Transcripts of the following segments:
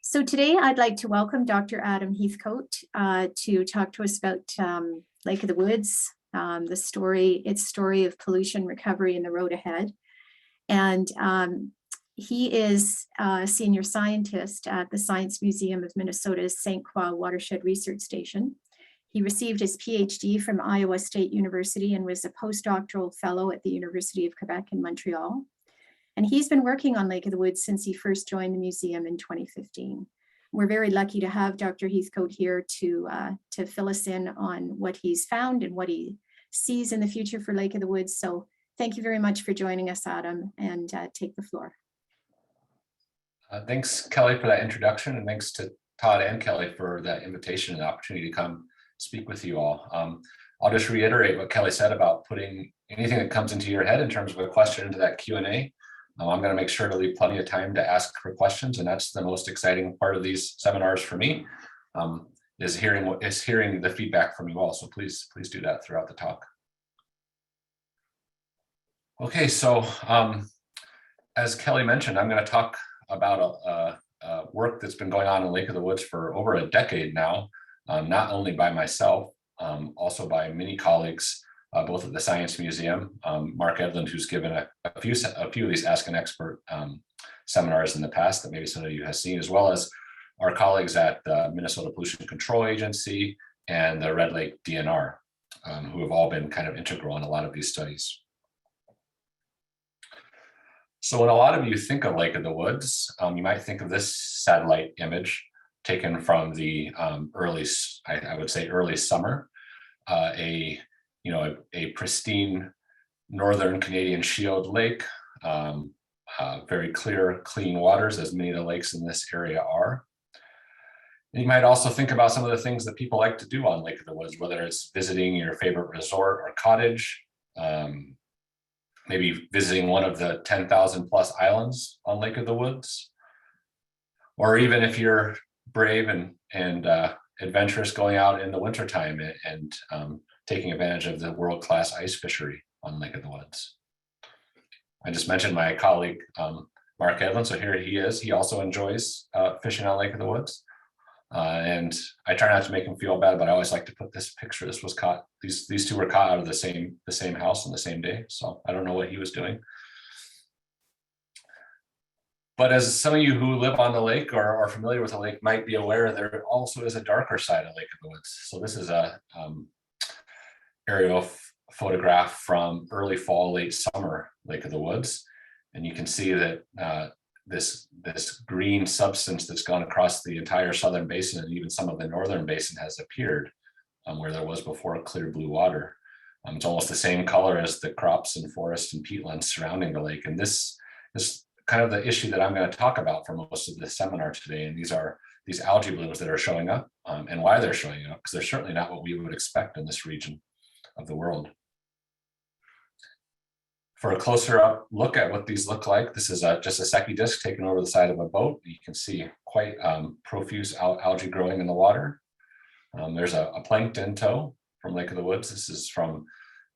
So today I'd like to welcome Dr. Adam Heathcote to talk to us about Lake of the Woods, its story of pollution recovery and the road ahead. And he is a senior scientist at the Science Museum of Minnesota's St. Croix Watershed Research Station. He received his PhD from Iowa State University and was a postdoctoral fellow at the University of Quebec in Montreal. And he's been working on Lake of the Woods since he first joined the museum in 2015. We're very lucky to have Dr. Heathcote here to fill us in on what he's found and what he sees in the future for Lake of the Woods. So thank you very much for joining us, Adam, and take the floor. Thanks, Kelly, for that introduction, and thanks to Todd and Kelly for that invitation and the opportunity to come speak with you all. I'll just reiterate what Kelly said about putting anything that comes into your head in terms of a question into that Q&A. I'm going to make sure to leave plenty of time to ask for questions, and that's the most exciting part of these seminars for me, is hearing the feedback from you all. So please do that throughout the talk. Okay, so as Kelly mentioned, I'm going to talk about work that's been going on in Lake of the Woods for over a decade now, not only by myself, also by many colleagues, both at the Science Museum, Mark Edlund, who's given a few of these Ask an Expert seminars in the past that maybe some of you have seen, as well as our colleagues at the Minnesota Pollution Control Agency and the Red Lake DNR, who have all been kind of integral in a lot of these studies. So when a lot of you think of Lake of the Woods, you might think of this satellite image taken from the early summer, a pristine northern Canadian shield lake, very clear, clean waters, as many of the lakes in this area are. And you might also think about some of the things that people like to do on Lake of the Woods, whether it's visiting your favorite resort or cottage, maybe visiting one of the 10,000 plus islands on Lake of the Woods, or even if you're brave and adventurous, going out in the wintertime and taking advantage of the world-class ice fishery on Lake of the Woods. I just mentioned my colleague, Mark Edlund, so here he is. He also enjoys fishing on Lake of the Woods. And I try not to make him feel bad, but I always like to put this picture. This was caught, these two were caught out of the same house on the same day. So I don't know what he was doing. But as some of you who live on the lake or are familiar with the lake might be aware, there also is a darker side of Lake of the Woods. So this is a aerial photograph from early fall, late summer Lake of the Woods. And you can see that this green substance that's gone across the entire southern basin and even some of the northern basin has appeared where there was before clear blue water. It's almost the same color as the crops and forests and peatlands surrounding the lake. And this is kind of the issue that I'm going to talk about for most of this seminar today. And these are these algae blooms that are showing up and why they're showing up, because they're certainly not what we would expect in this region of the world. For a closer up look at what these look like, this is just a Secchi disc taken over the side of a boat. You can see quite profuse algae growing in the water. There's a plankton tow from Lake of the Woods. This is from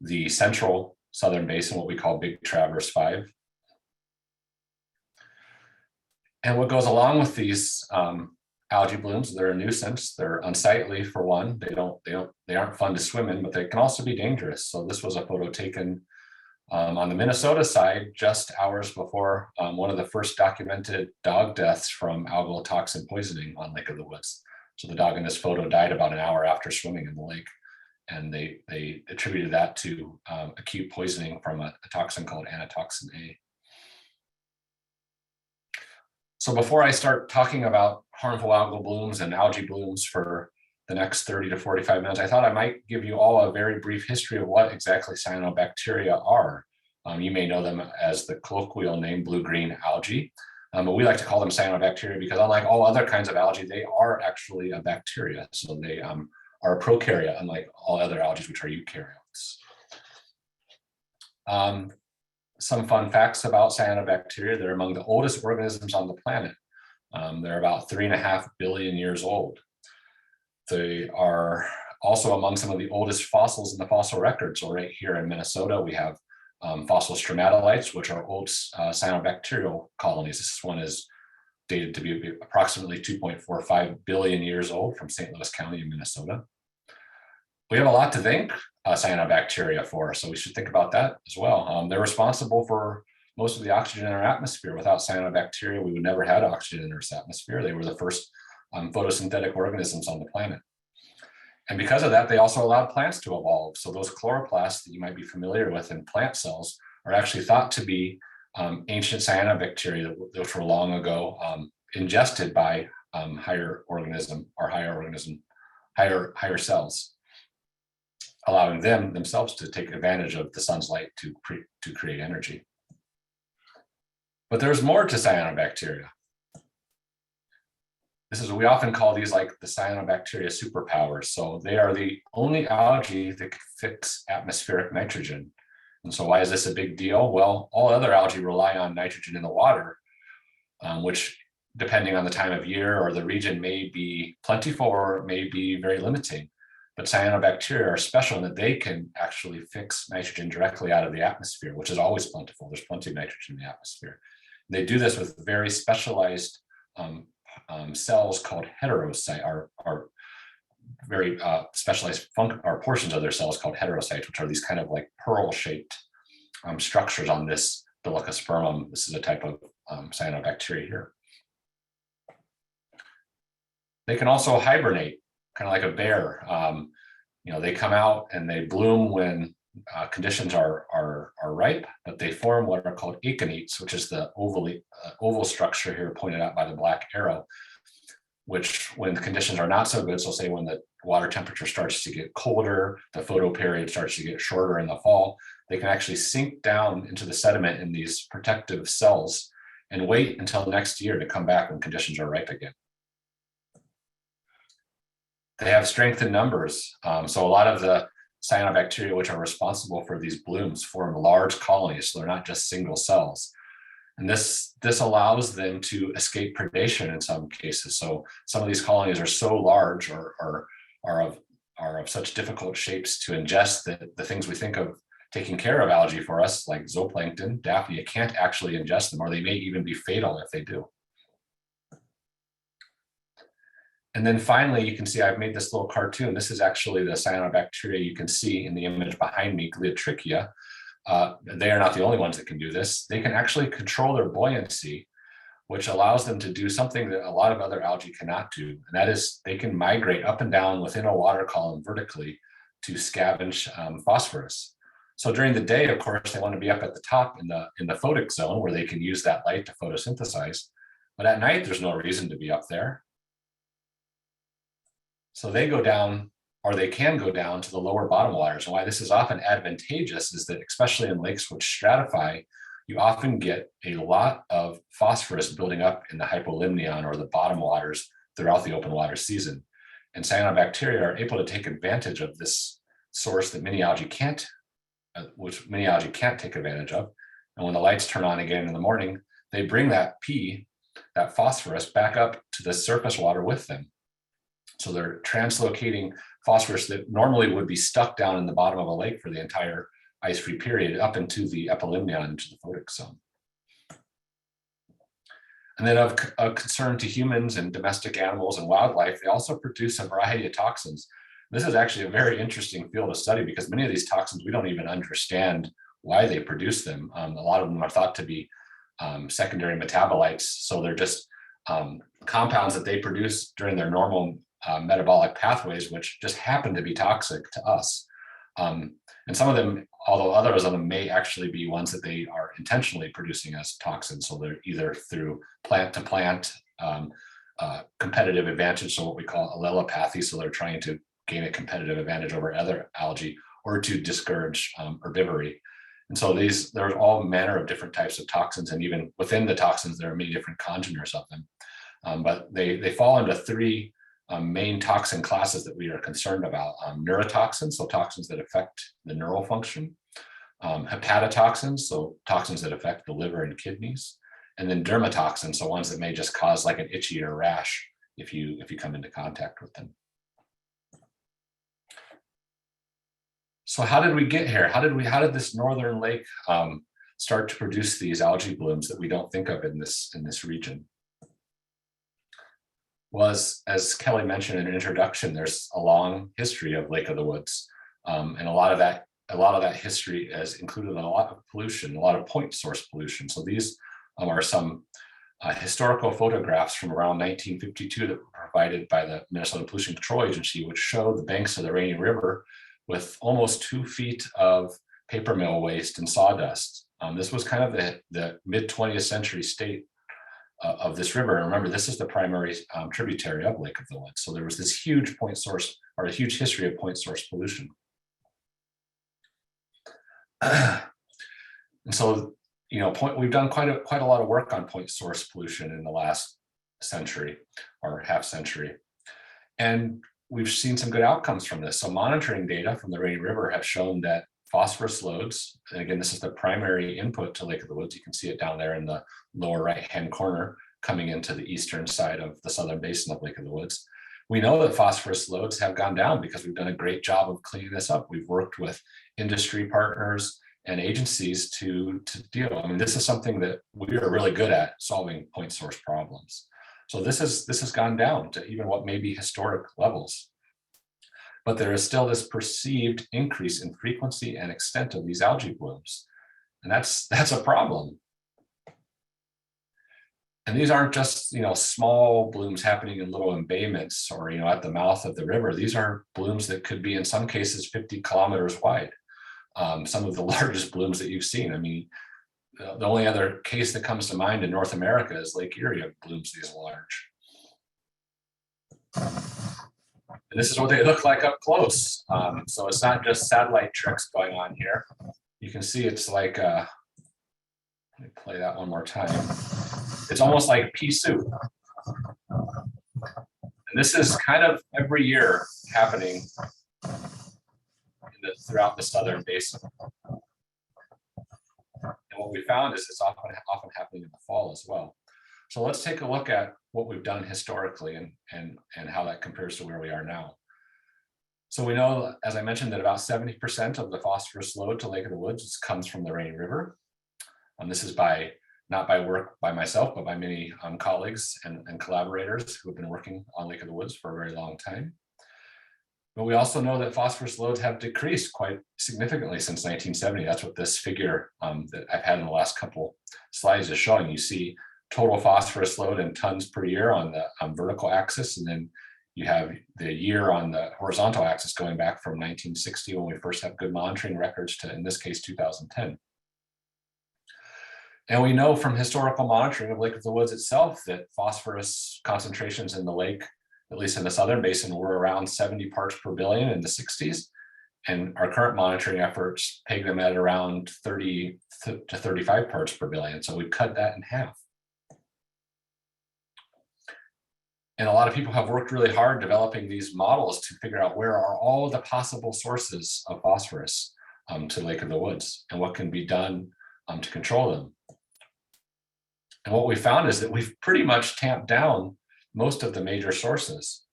the central southern basin, what we call Big Traverse 5. And what goes along with these algae blooms, they're a nuisance. They're unsightly for one. They aren't fun to swim in, but they can also be dangerous. So this was a photo taken on the Minnesota side, just hours before one of the first documented dog deaths from algal toxin poisoning on Lake of the Woods. So the dog in this photo died about an hour after swimming in the lake. And they attributed that to acute poisoning from a toxin called Toxin A. So before I start talking about harmful algal blooms and algae blooms for the next 30 to 45 minutes, I thought I might give you all a very brief history of what exactly cyanobacteria are. You may know them as the colloquial name blue-green algae, but we like to call them cyanobacteria because unlike all other kinds of algae, they are actually a bacteria. So they are a prokaryote, unlike all other algae, which are eukaryotes. Some fun facts about cyanobacteria: they're among the oldest organisms on the planet. They're about 3.5 billion years old. They are also among some of the oldest fossils in the fossil record. So right here in Minnesota, we have fossil stromatolites, which are old cyanobacterial colonies. This one is dated to be approximately 2.45 billion years old from St. Louis County in Minnesota. We have a lot to thank cyanobacteria for, so we should think about that as well. They're responsible for most of the oxygen in our atmosphere. Without cyanobacteria, we would never have oxygen in Earth's atmosphere. They were the first photosynthetic organisms on the planet. And because of that, they also allowed plants to evolve. So those chloroplasts that you might be familiar with in plant cells are actually thought to be ancient cyanobacteria, which were long ago ingested by higher cells, allowing them themselves to take advantage of the sun's light to create energy. But there's more to cyanobacteria. We often call these like the Cyanobacteria superpowers. So they are the only algae that can fix atmospheric nitrogen. And so why is this a big deal? Well, all other algae rely on nitrogen in the water, which depending on the time of year or the region may be plentiful or may be very limiting. But cyanobacteria are special in that they can actually fix nitrogen directly out of the atmosphere, which is always plentiful. There's plenty of nitrogen in the atmosphere. They do this with very specialized cells called heterocytes, are very specialized portions of their cells called heterocytes, which are these kind of like pearl-shaped structures on this Dolichospermum. This is a type of cyanobacteria here. They can also hibernate, kind of like a bear. They come out and they bloom when conditions are ripe, but they form what are called aconeites, which is the oval structure here pointed out by the black arrow, which when the conditions are not so good, so say when the water temperature starts to get colder, the photoperiod starts to get shorter in the fall, they can actually sink down into the sediment in these protective cells and wait until next year to come back when conditions are ripe again. They have strength in numbers. So a lot of the cyanobacteria, which are responsible for these blooms, form large colonies, so they're not just single cells. And this allows them to escape predation in some cases. So some of these colonies are so large or are of such difficult shapes to ingest that the things we think of taking care of algae for us, like zooplankton, Daphnia, can't actually ingest them, or they may even be fatal if they do. And then finally, you can see I've made this little cartoon. This is actually the cyanobacteria you can see in the image behind me, Gliotrichia. They are not the only ones that can do this. They can actually control their buoyancy, which allows them to do something that a lot of other algae cannot do. And that is they can migrate up and down within a water column vertically to scavenge phosphorus. So during the day, of course, they want to be up at the top in the photic zone where they can use that light to photosynthesize. But at night, there's no reason to be up there. So they go down, or they can go down to the lower bottom waters. And why this is often advantageous is that, especially in lakes which stratify, you often get a lot of phosphorus building up in the hypolimnion or the bottom waters throughout the open water season. And cyanobacteria are able to take advantage of this source that many algae can't, take advantage of. And when the lights turn on again in the morning, they bring that phosphorus back up to the surface water with them. So they're translocating phosphorus that normally would be stuck down in the bottom of a lake for the entire ice-free period up into the epilimnion, into the photic zone. And then of concern to humans and domestic animals and wildlife, they also produce a variety of toxins. This is actually a very interesting field of study because many of these toxins, we don't even understand why they produce them. A lot of them are thought to be secondary metabolites. So they're just compounds that they produce during their normal metabolic pathways, which just happen to be toxic to us. And some of them, although others of them may actually be ones that they are intentionally producing as toxins. So they're either through plant to plant competitive advantage, so what we call allelopathy. So they're trying to gain a competitive advantage over other algae, or to discourage herbivory. And so there's all manner of different types of toxins, and even within the toxins, there are many different congeners of them. But they fall into three main toxin classes that we are concerned about: neurotoxins, so toxins that affect the neural function; hepatotoxins, so toxins that affect the liver and kidneys; and then dermatoxins, so ones that may just cause like an itchy or rash if you come into contact with them. So how did we get here? How did this northern lake start to produce these algae blooms that we don't think of in this region? was, as Kelly mentioned in an introduction, there's a long history of Lake of the Woods. And a lot of that history has included a lot of pollution, a lot of point source pollution. So these are some historical photographs from around 1952 that were provided by the Minnesota Pollution Control Agency, which show the banks of the Rainy River with almost 2 feet of paper mill waste and sawdust. This was kind of the mid 20th century state of this river. And remember, this is the primary tributary of Lake of the Woods. So there was this huge point source, or a huge history of point source pollution. And so, we've done quite a lot of work on point source pollution in the last century or half century. And we've seen some good outcomes from this. So monitoring data from the Rainy River have shown that phosphorus loads, and again, this is the primary input to Lake of the Woods. You can see it down there in the lower right-hand corner coming into the eastern side of the southern basin of Lake of the Woods. We know that phosphorus loads have gone down because we've done a great job of cleaning this up. We've worked with industry partners and agencies to deal. I mean, this is something that we are really good at, solving point source problems. So this has gone down to even what may be historic levels. But there is still this perceived increase in frequency and extent of these algae blooms. And that's a problem. And these aren't just, small blooms happening in little embayments or, at the mouth of the river. These are blooms that could be, in some cases, 50 kilometers wide. Some of the largest blooms that you've seen. I mean, the only other case that comes to mind in North America is Lake Erie of blooms these large. And this is what they look like up close. So it's not just satellite tricks going on here. You can see it's like, let me play that one more time. It's almost like pea soup. And this is kind of every year happening throughout the southern basin. And what we found is it's often happening in the fall as well. So let's take a look at what we've done historically and how that compares to where we are now. So we know, as I mentioned, that about 70% of the phosphorus load to Lake of the Woods comes from the Rainy River. This is not by work by myself, but by many colleagues and collaborators who have been working on Lake of the Woods for a very long time. But we also know that phosphorus loads have decreased quite significantly since 1970. That's what this figure that I've had in the last couple slides is showing. You see total phosphorus load in tons per year on the vertical axis, and then you have the year on the horizontal axis going back from 1960 when we first have good monitoring records to, in this case, 2010. And we know from historical monitoring of Lake of the Woods itself that phosphorus concentrations in the lake, at least in the southern basin, were around 70 parts per billion in the 60s. And our current monitoring efforts peg them at around 30 to 35 parts per billion. So we've cut that in half. And a lot of people have worked really hard developing these models to figure out where are all of the possible sources of phosphorus to Lake of the Woods and what can be done to control them. And what we found is that we've pretty much tamped down most of the major sources.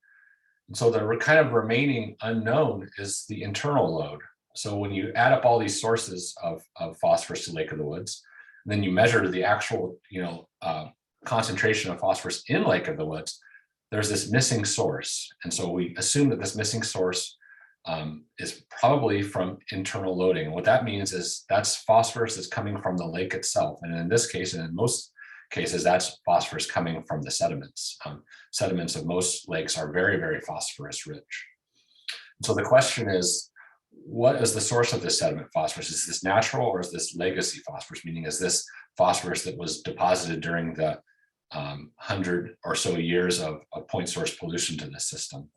And so the kind of remaining unknown is the internal load. So when you add up all these sources of phosphorus to Lake of the Woods, and then you measure the actual concentration of phosphorus in Lake of the Woods, there's this missing source. And so we assume that this missing source is probably from internal loading. And what that means is that's phosphorus that's coming from the lake itself. And in this case, and in most cases, that's phosphorus coming from the sediments. Sediments of most lakes are very, very phosphorus rich. So the question is, what is the source of this sediment phosphorus? Is this natural or is this legacy phosphorus? Meaning, is this phosphorus that was deposited during the 100 or so years of point source pollution to this system?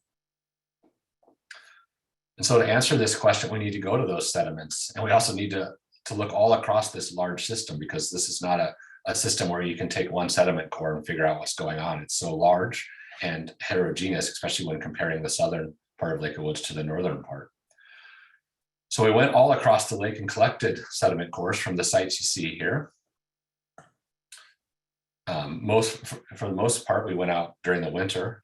And so to answer this question, we need to go to those sediments. And we also need to look all across this large system, because this is not a system where you can take one sediment core and figure out what's going on. It's so large and heterogeneous, especially when comparing the southern part of Lake of the Woods to the northern part. So we went all across the lake and collected sediment cores from the sites you see here. For the most part, we went out during the winter,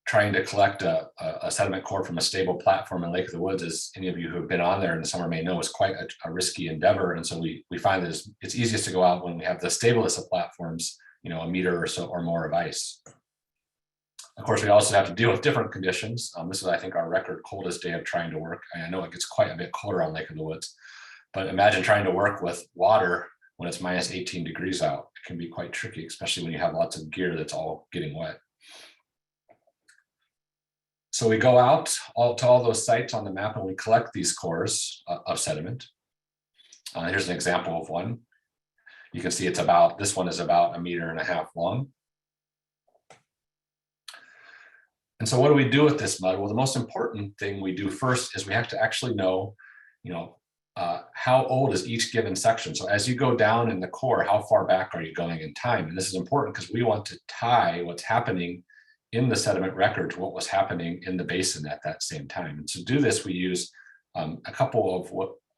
trying to collect a sediment core from a stable platform in Lake of the Woods, as any of you who have been on there in the summer may know, is quite a risky endeavor. And so we find that it's easiest to go out when we have the stablest of platforms, a meter or so or more of ice. Of course, we also have to deal with different conditions. This is, I think, our record coldest day of trying to work. I know it gets quite a bit colder on Lake of the Woods, but imagine trying to work with water when it's minus 18 degrees out. It can be quite tricky, especially when you have lots of gear that's all getting wet. So we go out to all those sites on the map and we collect these cores of sediment. Here's an example of one. You can see this one is about 1.5 meters long. And so what do we do with this mud? Well, the most important thing we do first is we have to actually know, how old is each given section. So as you go down in the core, how far back are you going in time? And this is important because we want to tie what's happening in the sediment record to what was happening in the basin at that same time. And to do this, we use a couple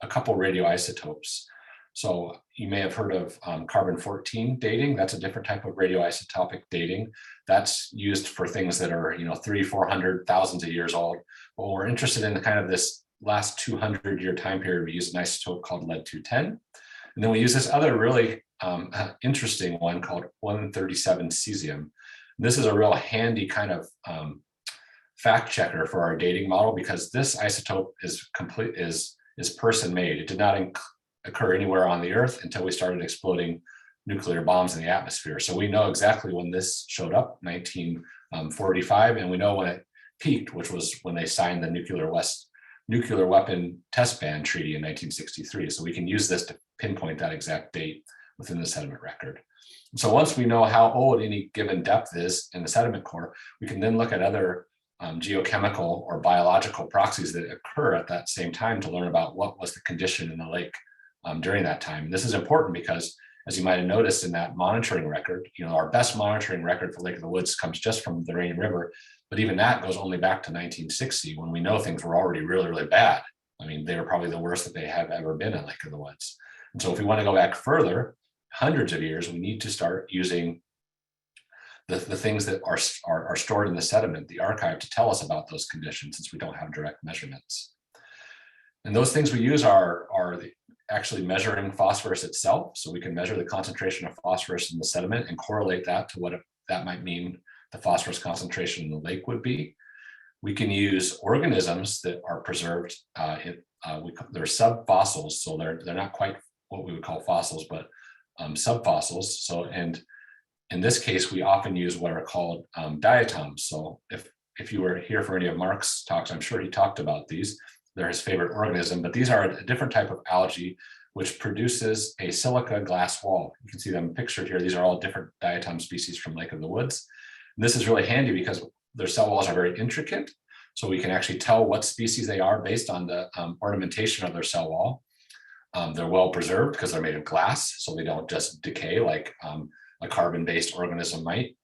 radioisotopes. So you may have heard of carbon-14 dating. That's a different type of radioisotopic dating. That's used for things that are 300,000-400,000 of years old. But when we're interested in the kind of this last 200-year time period, we use an isotope called lead-210. And then we use this other really interesting one called 137 cesium. This is a real handy kind of fact checker for our dating model, because this isotope is person made. It did not occur anywhere on the Earth until we started exploding nuclear bombs in the atmosphere. So we know exactly when this showed up, 1945, and we know when it peaked, which was when they signed the nuclear weapon test ban treaty in 1963. So we can use this to pinpoint that exact date within the sediment record. So once we know how old any given depth is in the sediment core, we can then look at other geochemical or biological proxies that occur at that same time to learn about what was the condition in the lake during that time. And this is important because, as you might have noticed in that monitoring record, our best monitoring record for Lake of the Woods comes just from the Rain River, but even that goes only back to 1960, when we know things were already really, really bad. I mean, they were probably the worst that they have ever been in Lake of the Woods. And so if we want to go back further, hundreds of years, we need to start using the things that are stored in the sediment, the archive, to tell us about those conditions, since we don't have direct measurements. And those things we use are actually measuring phosphorus itself. So we can measure the concentration of phosphorus in the sediment and correlate that to what that might mean the phosphorus concentration in the lake would be. We can use organisms that are preserved. They're subfossils, so they're not quite what we would call fossils, but subfossils. So, and in this case, we often use what are called diatoms. So if you were here for any of Mark's talks, I'm sure he talked about these. They're his favorite organism, but these are a different type of algae which produces a silica glass wall. You can see them pictured here. These are all different diatom species from Lake of the Woods. And this is really handy because their cell walls are very intricate. So we can actually tell what species they are based on the ornamentation of their cell wall. They're well preserved because they're made of glass, so they don't just decay like a carbon-based organism might.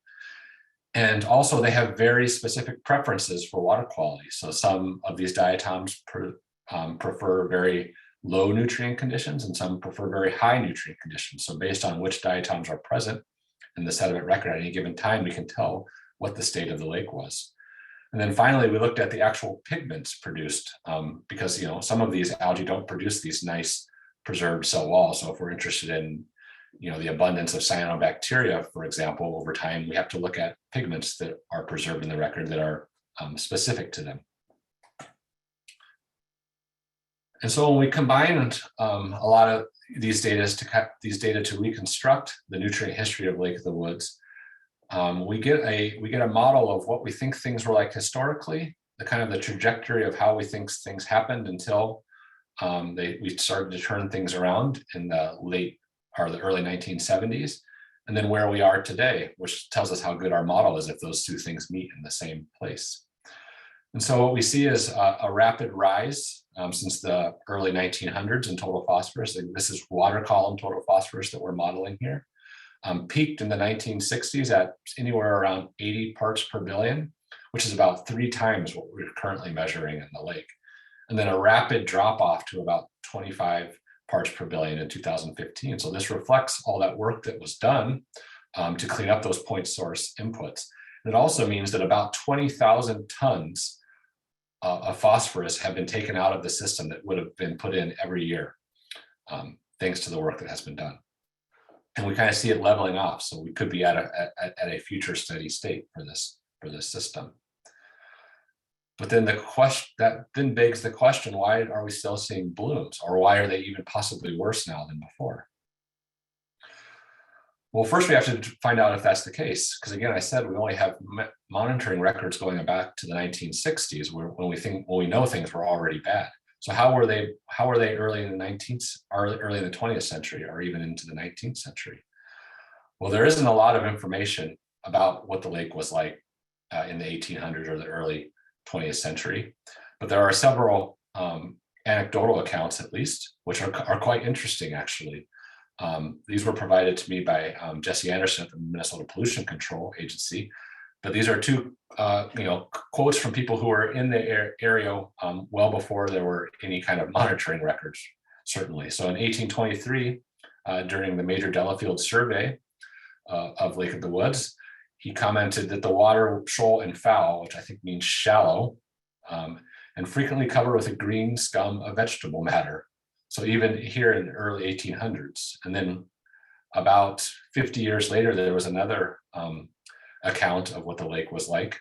And also they have very specific preferences for water quality. So some of these diatoms prefer very low nutrient conditions, and some prefer very high nutrient conditions. So based on which diatoms are present in the sediment record at any given time, we can tell what the state of the lake was. And then finally, we looked at the actual pigments produced because some of these algae don't produce these nice preserved cell walls. So if we're interested in the abundance of cyanobacteria, for example, over time, we have to look at pigments that are preserved in the record that are specific to them. And so when we combine a lot of these data to reconstruct the nutrient history of Lake of the Woods, we get a model of what we think things were like historically, the trajectory of how we think things happened until we started to turn things around in the early 1970s, and then where we are today, which tells us how good our model is if those two things meet in the same place. And so what we see is a rapid rise since the early 1900s in total phosphorus. And this is water column total phosphorus that we're modeling here. Peaked in the 1960s at anywhere around 80 parts per billion, which is about 3 times what we're currently measuring in the lake. And then a rapid drop off to about 25 parts per billion in 2015. So this reflects all that work that was done to clean up those point source inputs. It also means that about 20,000 tons of phosphorus have been taken out of the system that would have been put in every year, thanks to the work that has been done. And we kind of see it leveling off. So we could be at a future steady state for this for this system. But then that then begs the question, why are we still seeing blooms, or why are they even possibly worse now than before? Well, first we have to find out if that's the case, because again, I said we only have monitoring records going back to the 1960s, when we know things were already bad. So how were they early in the 20th century, or even into the 19th century? Well, there isn't a lot of information about what the lake was like in the 1800s or the early 20th century, but there are several anecdotal accounts, at least, which are quite interesting, actually. These were provided to me by Jesse Anderson from the Minnesota Pollution Control Agency, but these are two quotes from people who were in the area well before there were any kind of monitoring records, certainly. So in 1823, during the Major Delafield survey of Lake of the Woods, he commented that the water shoal and foul, which I think means shallow, and frequently covered with a green scum of vegetable matter. So even here in the early 1800s. And then about 50 years later, there was another account of what the lake was like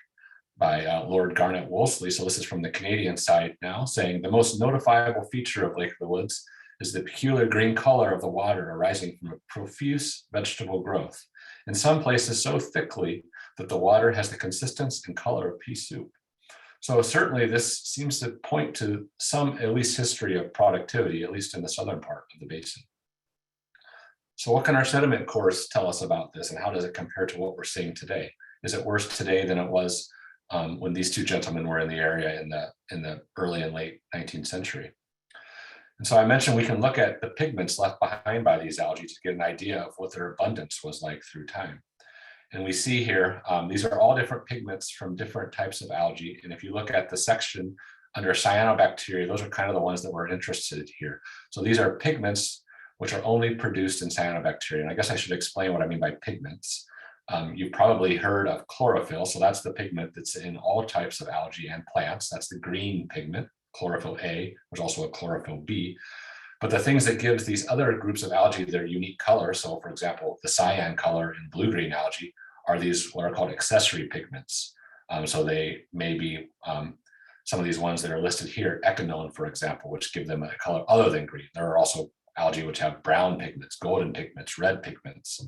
by Lord Garnet Wolseley. So this is from the Canadian side now, saying the most notifiable feature of Lake of the Woods is the peculiar green color of the water arising from a profuse vegetable growth, in some places so thickly that the water has the consistence and color of pea soup. So certainly this seems to point to some, at least, history of productivity, at least in the southern part of the basin. So what can our sediment cores tell us about this, and how does it compare to what we're seeing today? Is it worse today than it was when these two gentlemen were in the area in the early and late 19th century? And so I mentioned we can look at the pigments left behind by these algae to get an idea of what their abundance was like through time. And we see here, these are all different pigments from different types of algae. And if you look at the section under cyanobacteria, those are kind of the ones that we're interested in here. So these are pigments which are only produced in cyanobacteria. And I guess I should explain what I mean by pigments. You've probably heard of chlorophyll. So that's the pigment that's in all types of algae and plants. That's the green pigment, chlorophyll A. There's also a chlorophyll B. But the things that gives these other groups of algae their unique color, so for example, the cyan color in blue-green algae, are these what are called accessory pigments. So they may be some of these ones that are listed here, echinone, for example, which give them a color other than green. There are also algae which have brown pigments, golden pigments, red pigments.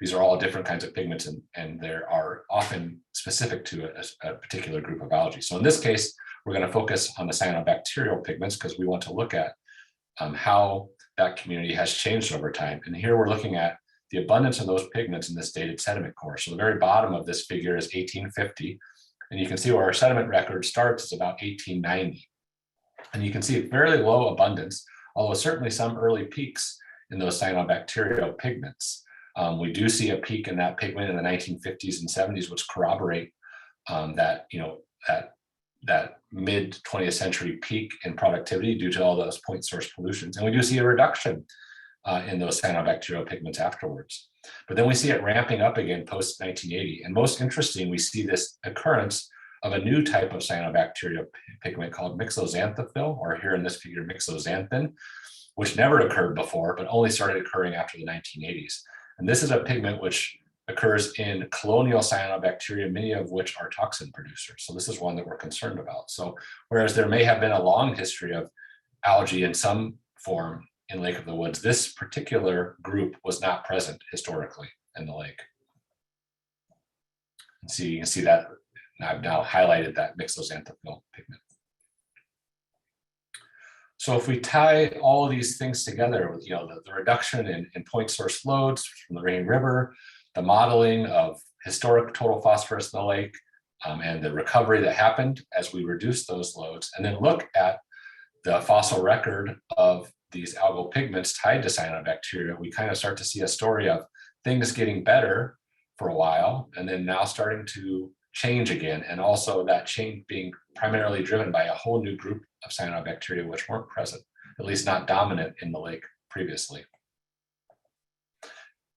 These are all different kinds of pigments, and they are often specific to a particular group of algae. So in this case, we're going to focus on the cyanobacterial pigments because we want to look at how that community has changed over time. And here we're looking at the abundance of those pigments in this dated sediment core. So the very bottom of this figure is 1850. And you can see where our sediment record starts is about 1890. And you can see fairly low abundance, although certainly some early peaks in those cyanobacterial pigments. We do see a peak in that pigment in the 1950s and 70s, which corroborate that mid 20th century peak in productivity due to all those point source pollutions. And we do see a reduction in those cyanobacterial pigments afterwards. But then we see it ramping up again post 1980. And most interesting, we see this occurrence of a new type of cyanobacterial pigment called mixoxanthophyll, or here in this figure, mixoxanthin, which never occurred before, but only started occurring after the 1980s. And this is a pigment which occurs in colonial cyanobacteria, many of which are toxin producers. So this is one that we're concerned about. So whereas there may have been a long history of algae in some form in Lake of the Woods, this particular group was not present historically in the lake. And so you can see that I've now highlighted that mixoxanthophyll pigment. So if we tie all of these things together with the reduction in point source loads from the Rain River, the modeling of historic total phosphorus in the lake, and the recovery that happened as we reduced those loads, and then look at the fossil record of these algal pigments tied to cyanobacteria, we kind of start to see a story of things getting better for a while, and then now starting to change again, and also that change being primarily driven by a whole new group of cyanobacteria which weren't present, at least not dominant in the lake previously.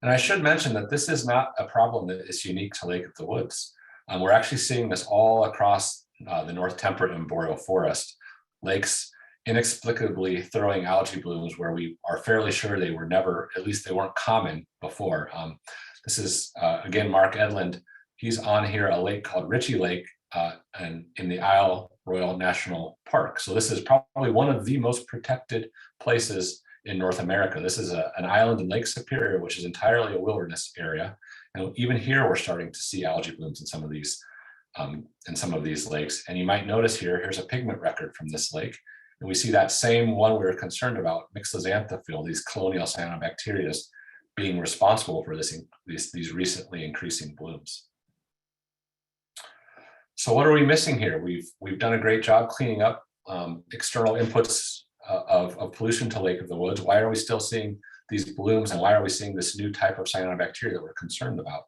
And I should mention that this is not a problem that is unique to Lake of the Woods. We're actually seeing this all across the North Temperate and Boreal Forest. Lakes inexplicably throwing algae blooms where we are fairly sure they were never, at least they weren't common before. This is, again, Mark Edlund he's on here a lake called Richie Lake and in the Isle Royal National Park. So this is probably one of the most protected places in North America. This is an island in Lake Superior, which is entirely a wilderness area. And even here, we're starting to see algae blooms in some of these lakes. And you might notice here's a pigment record from this lake. And we see that same one we were concerned about, Mixoxanthophyll, these colonial cyanobacteria, being responsible for these recently increasing blooms. So what are we missing here? We've done a great job cleaning up external inputs of pollution to Lake of the Woods. Why are we still seeing these blooms, and why are we seeing this new type of cyanobacteria that we're concerned about?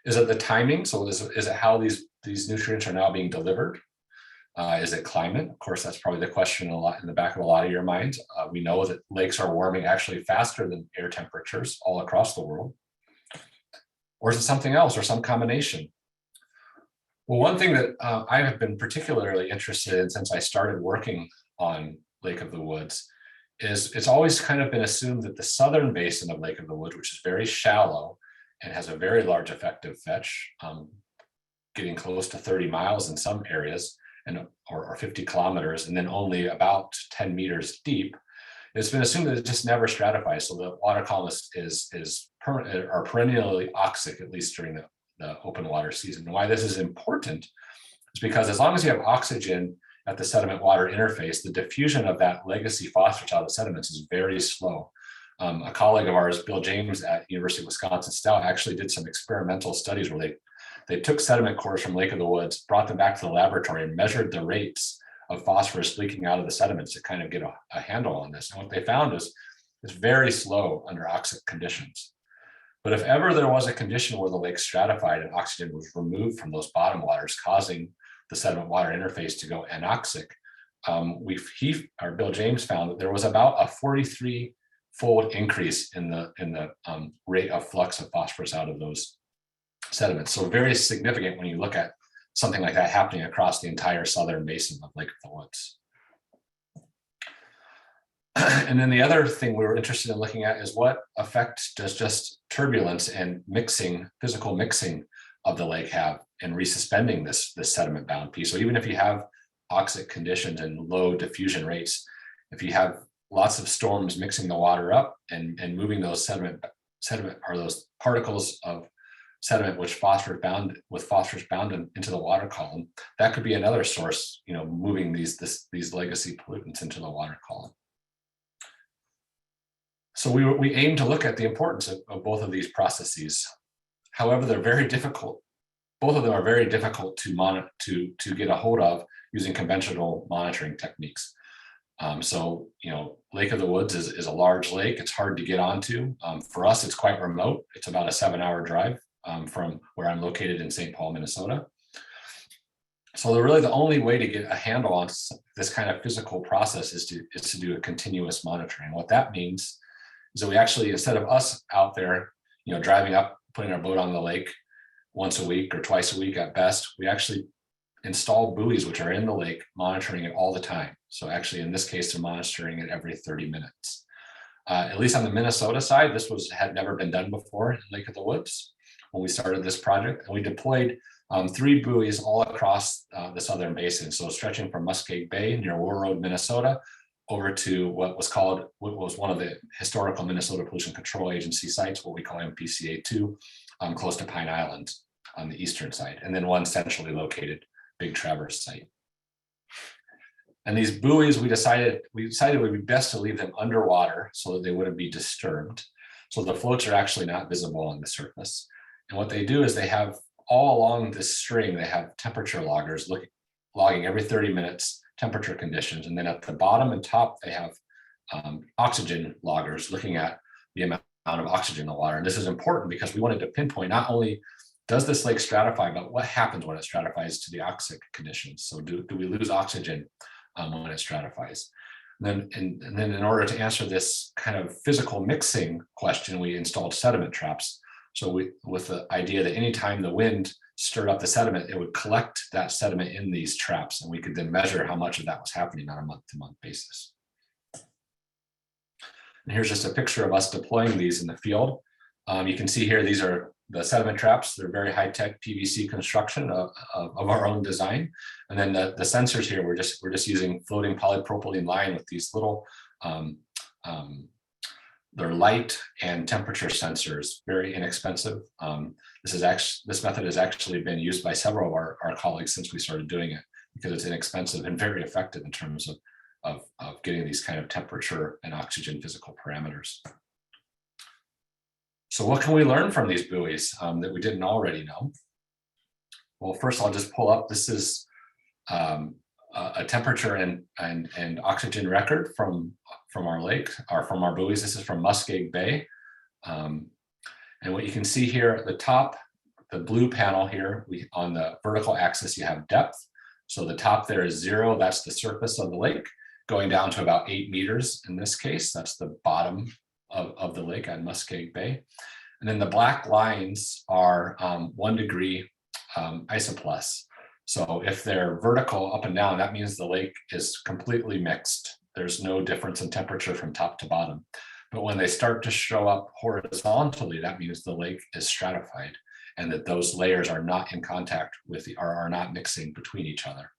Is it the timing? So is it how these nutrients are now being delivered? Is it climate? Of course, that's probably the question a lot in the back of a lot of your minds. We know that lakes are warming actually faster than air temperatures all across the world. Or is it something else, or some combination? Well, one thing that I have been particularly interested in since I started working on Lake of the Woods is it's always kind of been assumed that the southern basin of Lake of the Woods, which is very shallow and has a very large effective fetch, getting close to 30 miles in some areas, or 50 kilometers, and then only about 10 meters deep, it's been assumed that it just never stratifies. So the water column is perennially oxic, at least during the open water season. And why this is important is because as long as you have oxygen at the sediment water interface, the diffusion of that legacy phosphorus out of the sediments is very slow. A colleague of ours, Bill James at University of Wisconsin-Stout, actually did some experimental studies where they took sediment cores from Lake of the Woods, brought them back to the laboratory, and measured the rates of phosphorus leaking out of the sediments to kind of get a handle on this. And what they found is it's very slow under oxic conditions. But if ever there was a condition where the lake stratified and oxygen was removed from those bottom waters, causing the sediment water interface to go anoxic, Bill James found that there was about a 43-fold increase in the rate of flux of phosphorus out of those sediments. So very significant when you look at something like that happening across the entire southern basin of Lake of the Woods. And then the other thing we were interested in looking at is what effect does just turbulence and physical mixing of the lake have in resuspending this sediment bound piece. So even if you have oxic conditions and low diffusion rates, if you have lots of storms mixing the water up and moving those sediment or those particles of sediment with phosphorus bound into the water column, that could be another source, moving these legacy pollutants into the water column. So we aim to look at the importance of both of these processes. However, they're very difficult. Both of them are very difficult to get a hold of using conventional monitoring techniques. So Lake of the Woods is a large lake. It's hard to get onto. For us, it's quite remote. It's about a 7-hour drive from where I'm located in St. Paul, Minnesota. So the only way to get a handle on this kind of physical process is to do a continuous monitoring. What that means is that we actually, instead of us out there, driving up, putting our boat on the lake once a week or twice a week at best, we actually install buoys which are in the lake, monitoring it all the time. So actually, in this case, they're monitoring it every 30 minutes. At least on the Minnesota side, this had never been done before in Lake of the Woods when we started this project, and we deployed 3 buoys all across the southern basin. So stretching from Muskeg Bay near War Road, Minnesota, over to what was one of the historical Minnesota Pollution Control Agency sites, what we call MPCA2, close to Pine Island on the eastern side, and then one centrally located Big Traverse site. And these buoys, we decided it would be best to leave them underwater so that they wouldn't be disturbed. So the floats are actually not visible on the surface. And what they do is they have all along this string, they have temperature loggers logging every 30 minutes temperature conditions. And then at the bottom and top, they have oxygen loggers looking at the amount of oxygen in the water. And this is important because we wanted to pinpoint not only does this lake stratify, but what happens when it stratifies to the oxic conditions. So do we lose oxygen when it stratifies? And then in order to answer this kind of physical mixing question, we installed sediment traps. So with the idea that anytime the wind stirred up the sediment, it would collect that sediment in these traps, and we could then measure how much of that was happening on a month-to-month basis. And here's just a picture of us deploying these in the field. You can see here, these are the sediment traps. They're very high-tech PVC construction of our own design. And then the sensors here, we're just using floating polypropylene line with these little, they're light and temperature sensors, very inexpensive. This method has actually been used by several of our colleagues since we started doing it, because it's inexpensive and very effective in terms of getting these kind of temperature and oxygen physical parameters. So what can we learn from these buoys that we didn't already know? Well, first I'll just pull up, this is a temperature and oxygen record from our lake, or from our buoys. This is from Muskeg Bay. And what you can see here at the top, the blue panel here, on the vertical axis, you have depth. So the top there is 0, that's the surface of the lake, going down to about 8 meters in this case. That's the bottom of the lake on Muskeg Bay. And then the black lines are 1 degree isoplus. So if they're vertical up and down, that means the lake is completely mixed. There's no difference in temperature from top to bottom. But when they start to show up horizontally, that means the lake is stratified, and that those layers are not in contact with are not mixing between each other.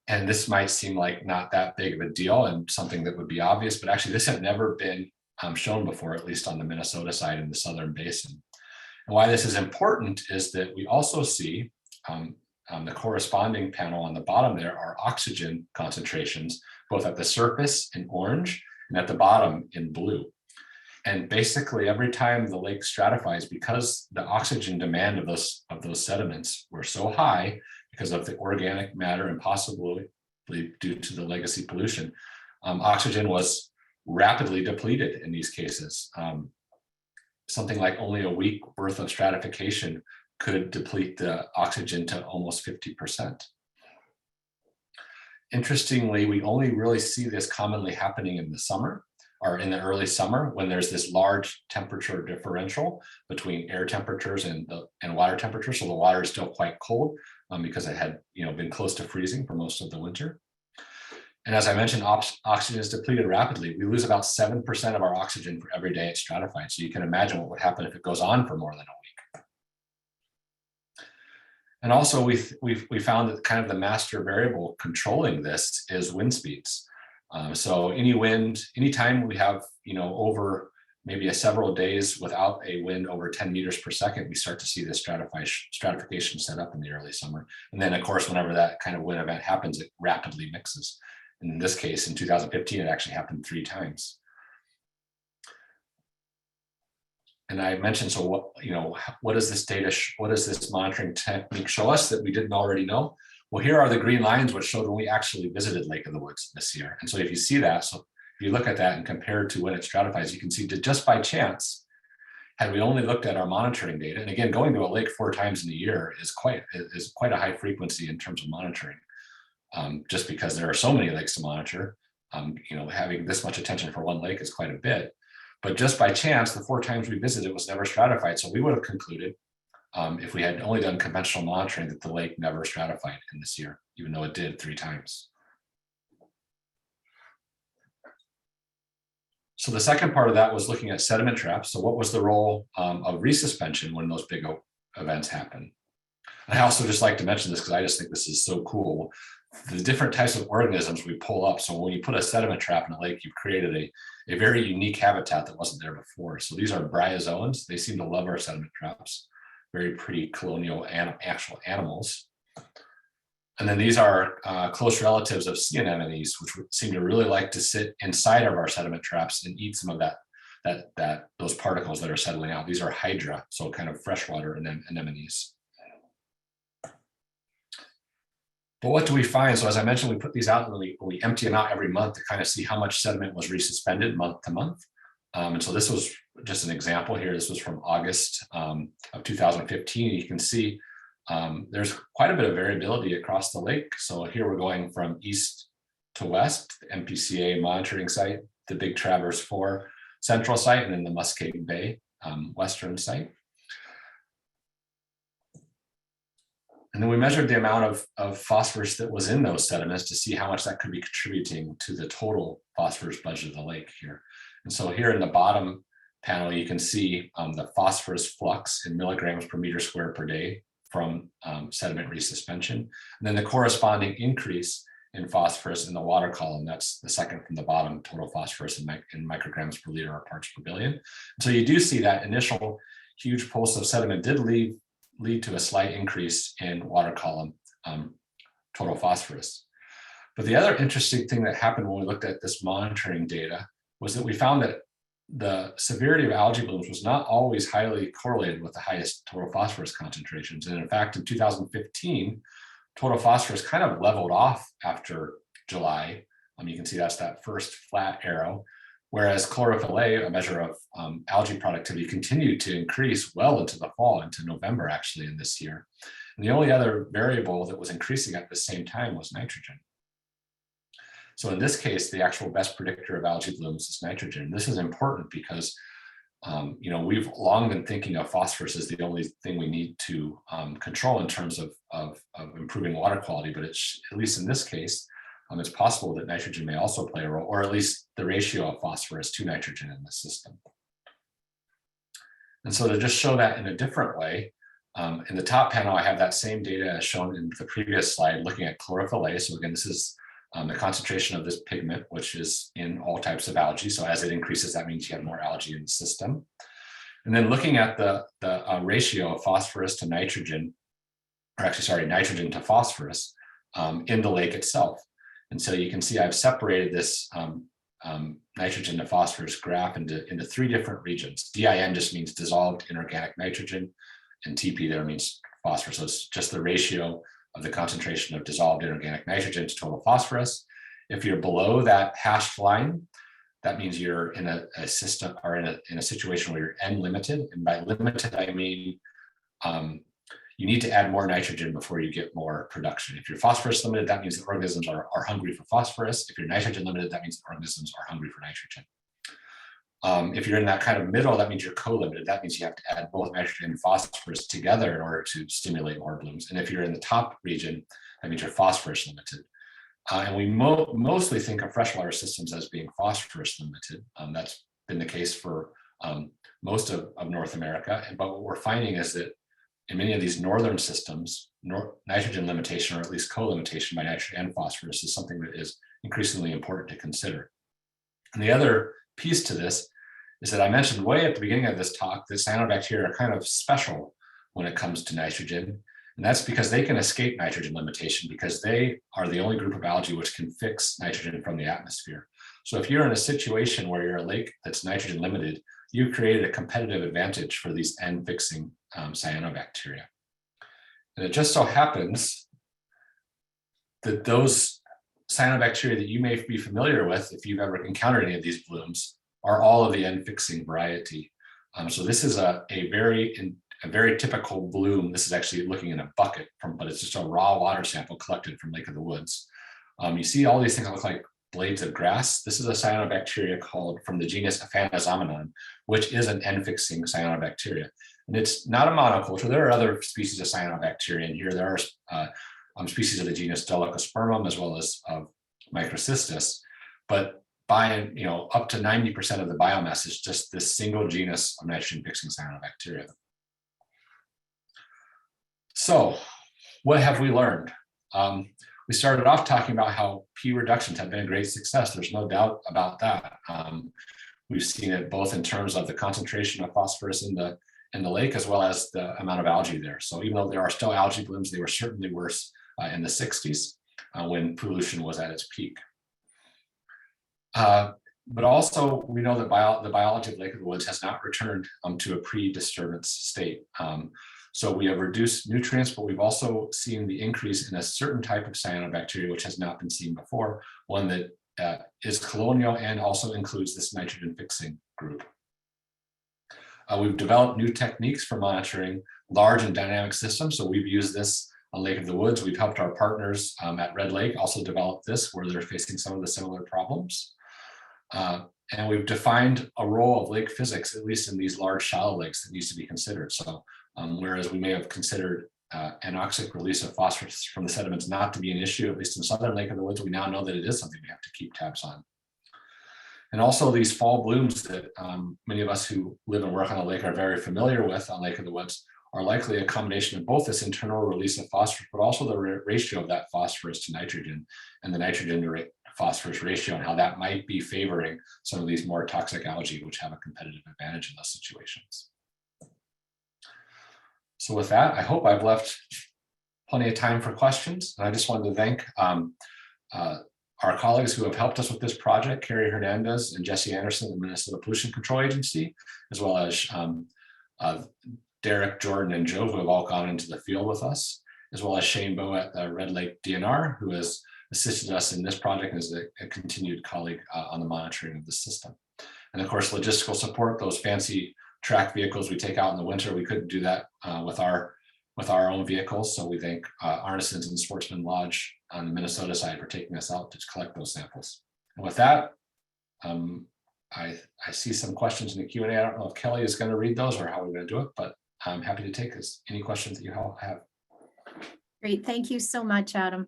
And this might seem like not that big of a deal and something that would be obvious, but actually this had never been shown before, at least on the Minnesota side in the Southern Basin. And why this is important is that we also see the corresponding panel on the bottom there are oxygen concentrations, both at the surface in orange and at the bottom in blue. And basically every time the lake stratifies, because the oxygen demand of those sediments were so high because of the organic matter and possibly due to the legacy pollution, oxygen was rapidly depleted in these cases. Something like only a week worth of stratification could deplete the oxygen to almost 50%. Interestingly, we only really see this commonly happening in the summer, or in the early summer, when there's this large temperature differential between air temperatures and water temperatures. So the water is still quite cold because it had been close to freezing for most of the winter. And as I mentioned, oxygen is depleted rapidly. We lose about 7% of our oxygen for every day it's stratified. So you can imagine what would happen if it goes on for more than a week. And also we found that kind of the master variable controlling this is wind speeds. So anytime we have, over maybe several days without a wind over 10 meters per second, we start to see this stratification set up in the early summer. And then of course, whenever that kind of wind event happens, it rapidly mixes. In this case, in 2015, it actually happened 3 times. And I mentioned, so what does this data, what does this monitoring technique show us that we didn't already know? Well, here are the green lines, which showed when we actually visited Lake of the Woods this year. And so if you see that, so if you look at that and compare it to when it stratifies, you can see that just by chance, had we only looked at our monitoring data, and again, going to a lake 4 times in a year is quite a high frequency in terms of monitoring. Just because there are so many lakes to monitor, having this much attention for one lake is quite a bit. But just by chance, the 4 times we visited was never stratified. So we would have concluded, if we had only done conventional monitoring, that the lake never stratified in this year, even though it did 3 times. So the second part of that was looking at sediment traps. So what was the role of resuspension when those big events happen? And I also just like to mention this because I just think this is so cool. The different types of organisms we pull up. So when you put a sediment trap in a lake, you've created a very unique habitat that wasn't there before. So these are bryozoans. They seem to love our sediment traps. Very pretty colonial actual animals. And then these are close relatives of sea anemones, which seem to really like to sit inside of our sediment traps and eat some of those particles that are settling out. These are hydra, so kind of freshwater anemones. But what do we find? So as I mentioned, we put these out and we empty them out every month to kind of see how much sediment was resuspended month to month. And so this was just an example here. This was from August of 2015. You can see there's quite a bit of variability across the lake. So here we're going from east to west, the MPCA monitoring site, the Big Traverse 4 central site, and then the Muskeg Bay western site. And then we measured the amount of phosphorus that was in those sediments to see how much that could be contributing to the total phosphorus budget of the lake here. And so here in the bottom panel, you can see the phosphorus flux in milligrams per meter squared per day from sediment resuspension, and then the corresponding increase in phosphorus in the water column. That's the second from the bottom, total phosphorus in micrograms per liter or parts per billion. So you do see that initial huge pulse of sediment did lead to a slight increase in water column total phosphorus. But the other interesting thing that happened when we looked at this monitoring data was that we found that the severity of algae blooms was not always highly correlated with the highest total phosphorus concentrations. And in fact, in 2015, total phosphorus kind of leveled off after July. You can see that's that first flat arrow, whereas chlorophyll A, a measure of algae productivity, continued to increase well into the fall, into November actually in this year. And the only other variable that was increasing at the same time was nitrogen. So in this case, the actual best predictor of algae blooms is nitrogen. This is important because we've long been thinking of phosphorus as the only thing we need to control in terms of improving water quality, but it's, at least in this case, it's possible that nitrogen may also play a role, or at least the ratio of phosphorus to nitrogen in the system. And so to just show that in a different way, in the top panel, I have that same data as shown in the previous slide, looking at chlorophyll A. So again, this is the concentration of this pigment, which is in all types of algae. So as it increases, that means you have more algae in the system. And then looking at the ratio of phosphorus to nitrogen, or actually, sorry, nitrogen to phosphorus in the lake itself. And so you can see I've separated this nitrogen to phosphorus graph into three different regions. DIN just means dissolved inorganic nitrogen, and TP there means phosphorus. So it's just the ratio of the concentration of dissolved inorganic nitrogen to total phosphorus. If you're below that hashed line, that means you're in a system, or in a situation where you're N limited. And by limited, I mean you need to add more nitrogen before you get more production. If you're phosphorus limited, that means the organisms are hungry for phosphorus. If you're nitrogen limited, that means the organisms are hungry for nitrogen. If you're in that kind of middle, that means you're co-limited. That means you have to add both nitrogen and phosphorus together in order to stimulate more blooms. And if you're in the top region, that means you're phosphorus limited. And we mostly think of freshwater systems as being phosphorus limited. That's been the case for most of North America. But what we're finding is that in many of these northern systems, nitrogen limitation, or at least co-limitation by nitrogen and phosphorus, is something that is increasingly important to consider. And the other piece to this is that I mentioned way at the beginning of this talk that cyanobacteria are kind of special when it comes to nitrogen. And that's because they can escape nitrogen limitation, because they are the only group of algae which can fix nitrogen from the atmosphere. So if you're in a situation where you're a lake that's nitrogen limited, you've created a competitive advantage for these N-fixing cyanobacteria. And it just so happens that those cyanobacteria that you may be familiar with, if you've ever encountered any of these blooms, are all of the N-fixing variety. So this is a very typical bloom. This is actually looking in a bucket, but it's just a raw water sample collected from Lake of the Woods. You see all these things that look like blades of grass. This is a cyanobacteria called, from the genus Aphanizomenon, which is an N-fixing cyanobacteria. And it's not a monoculture. There are other species of cyanobacteria in here. There are species of the genus Dolichospermum, as well as Microcystis. But by up to 90% of the biomass is just this single genus of nitrogen-fixing cyanobacteria. So what have we learned? We started off talking about how P reductions have been a great success. There's no doubt about that. We've seen it both in terms of the concentration of phosphorus in the lake, as well as the amount of algae there. So even though there are still algae blooms, they were certainly worse in the 60s when pollution was at its peak. But also we know that the biology of Lake of the Woods has not returned to a pre-disturbance state. So we have reduced nutrients, but we've also seen the increase in a certain type of cyanobacteria, which has not been seen before, one that is colonial and also includes this nitrogen-fixing group. We've developed new techniques for monitoring large and dynamic systems. So we've used this on Lake of the Woods. We've helped our partners at Red Lake also develop this, where they're facing some of the similar problems. And we've defined a role of lake physics, at least in these large shallow lakes, that needs to be considered. So whereas we may have considered anoxic release of phosphorus from the sediments not to be an issue, at least in southern Lake of the Woods, we now know that it is something we have to keep tabs on. And also these fall blooms that many of us who live and work on the lake are very familiar with on Lake of the Woods are likely a combination of both this internal release of phosphorus, but also the ratio of that phosphorus to nitrogen and the nitrogen to phosphorus ratio, and how that might be favoring some of these more toxic algae, which have a competitive advantage in those situations. So with that, I hope I've left plenty of time for questions. And I just wanted to thank our colleagues who have helped us with this project, Carrie Hernandez and Jesse Anderson, the Minnesota Pollution Control Agency, as well as Derek, Jordan, and Joe, who have all gone into the field with us, as well as Shane Bowe at the Red Lake DNR, who has assisted us in this project as a continued colleague on the monitoring of the system. And of course, logistical support, those fancy track vehicles we take out in the winter, we couldn't do that with our own vehicles. So we thank Arneson's and Sportsman Lodge on the Minnesota side for taking us out to collect those samples. And with that, I see some questions in the Q&A. I don't know if Kelly is going to read those or how we're going to do it, but I'm happy to take any questions that you all have. Great, thank you so much, Adam.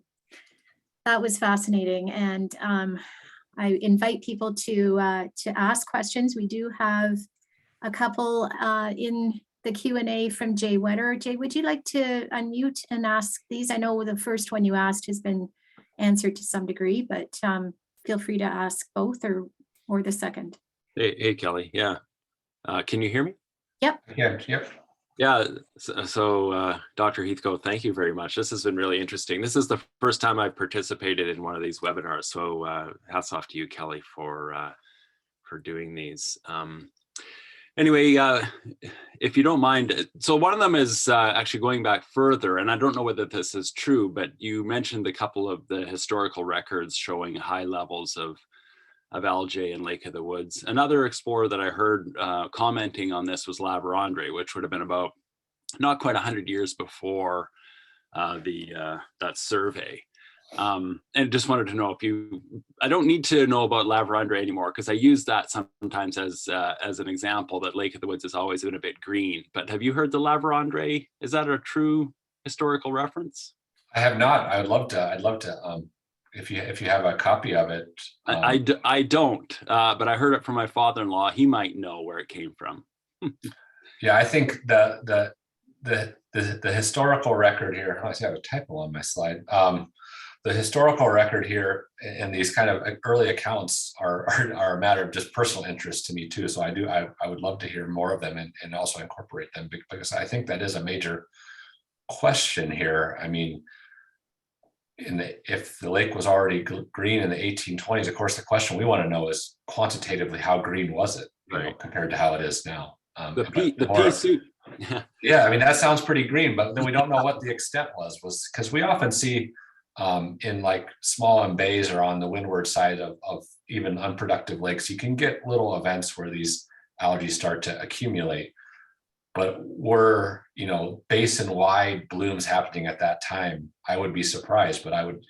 That was fascinating, and I invite people to ask questions. We do have a couple in the Q&A from Jay Wetter. Jay, would you like to unmute and ask these? I know the first one you asked has been answered to some degree, but feel free to ask both or the second. Hey, Kelly. Yeah. Can you hear me? Yep. Yeah, yep. Yeah. So Dr. Heathcote, thank you very much. This has been really interesting. This is the first time I've participated in one of these webinars. So hats off to you, Kelly, for doing these. Anyway, if you don't mind, so one of them is actually going back further, and I don't know whether this is true, but you mentioned a couple of the historical records showing high levels of algae in Lake of the Woods. Another explorer that I heard commenting on this was Lavrandre, which would have been about not quite 100 years before that survey. And just wanted to know if I don't need to know about Lavrandre anymore, because I use that sometimes as an example that Lake of the Woods has always been a bit green. But have you heard the Lavrandre? Is that a true historical reference? I have not. I'd love to. If you have a copy of it. I don't, but I heard it from my father-in-law. He might know where it came from. Yeah, I think the historical record here. I see I have a typo on my slide. The historical record here and these kind of early accounts are a matter of just personal interest to me too. So I would love to hear more of them and also incorporate them, because I think that is a major question here. I mean, if the lake was already green in the 1820s, of course, the question we want to know is quantitatively how green was it, compared to how it is now. The pea soup. Yeah, I mean, that sounds pretty green, but then we don't know what the extent was because we often see in like small bays or on the windward side of even unproductive lakes, you can get little events where these algae start to accumulate. But were, basin-wide blooms happening at that time, I would be surprised. But I would,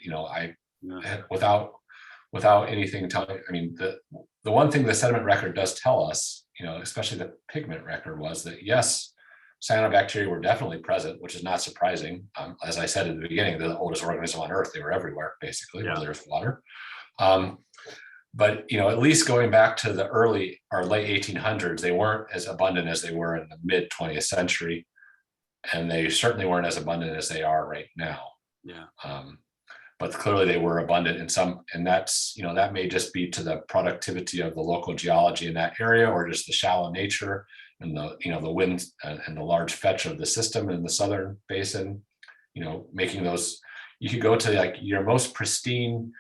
without anything telling, I mean, the one thing the sediment record does tell us, especially the pigment record, was that yes, cyanobacteria were definitely present, which is not surprising. As I said at the beginning, they're the oldest organism on Earth. They were everywhere, basically, where there's water. But at least going back to the early or late 1800s, they weren't as abundant as they were in the mid 20th century, and they certainly weren't as abundant as they are right now. Yeah. But clearly they were abundant in some, and that's that may just be to the productivity of the local geology in that area, or just the shallow nature and the winds and the large fetch of the system in the southern basin. Making those, you could go to like your most pristine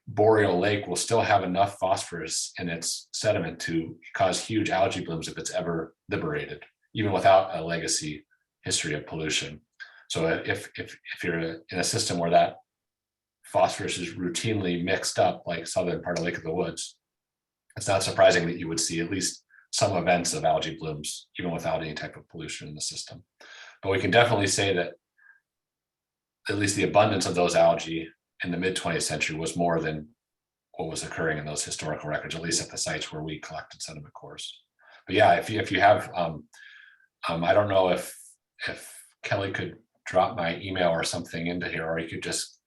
boreal lake will still have enough phosphorus in its sediment to cause huge algae blooms if it's ever liberated, even without a legacy history of pollution. So if you're in a system where that phosphorus is routinely mixed up, like southern part of Lake of the Woods, it's not surprising that you would see at least some events of algae blooms, even without any type of pollution in the system. But we can definitely say that at least the abundance of those algae in the mid 20th century was more than what was occurring in those historical records, at least at the sites where we collected sediment cores. But yeah, if you have, I don't know if Kelly could drop my email or something into here, or you could just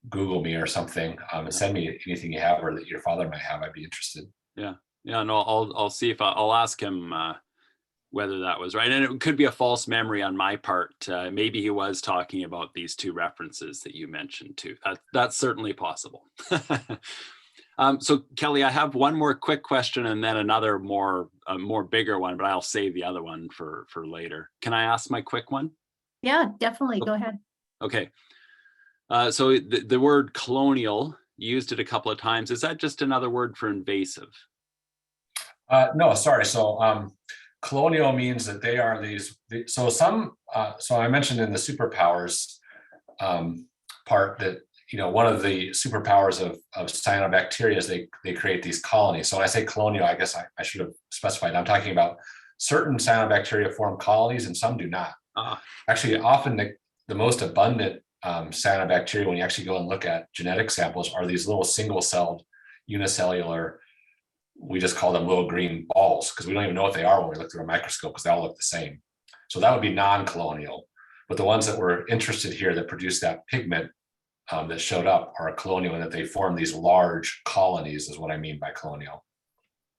Google me or something and send me anything you have or that your father might have. I'd be interested. Yeah. No, I'll see if I'll ask him whether that was right. And it could be a false memory on my part. Maybe he was talking about these two references that you mentioned too. That's certainly possible. So Kelly, I have one more quick question and then another more bigger one, but I'll save the other one for later. Can I ask my quick one? Yeah, definitely. Go ahead. Okay. So the word colonial, you used it a couple of times. Is that just another word for invasive? No, sorry. So colonial means that they are so I mentioned in the superpowers part that, one of the superpowers of cyanobacteria is they create these colonies. So when I say colonial, I guess I should have specified. I'm talking about certain cyanobacteria form colonies and some do not. Actually, often the most abundant cyanobacteria, when you actually go and look at genetic samples, are these little single-celled unicellular, we just call them little green balls because we don't even know what they are when we look through a microscope because they all look the same. So that would be non-colonial. But the ones that we're interested here that produce that pigment that showed up are colonial, and that they form these large colonies is what I mean by colonial.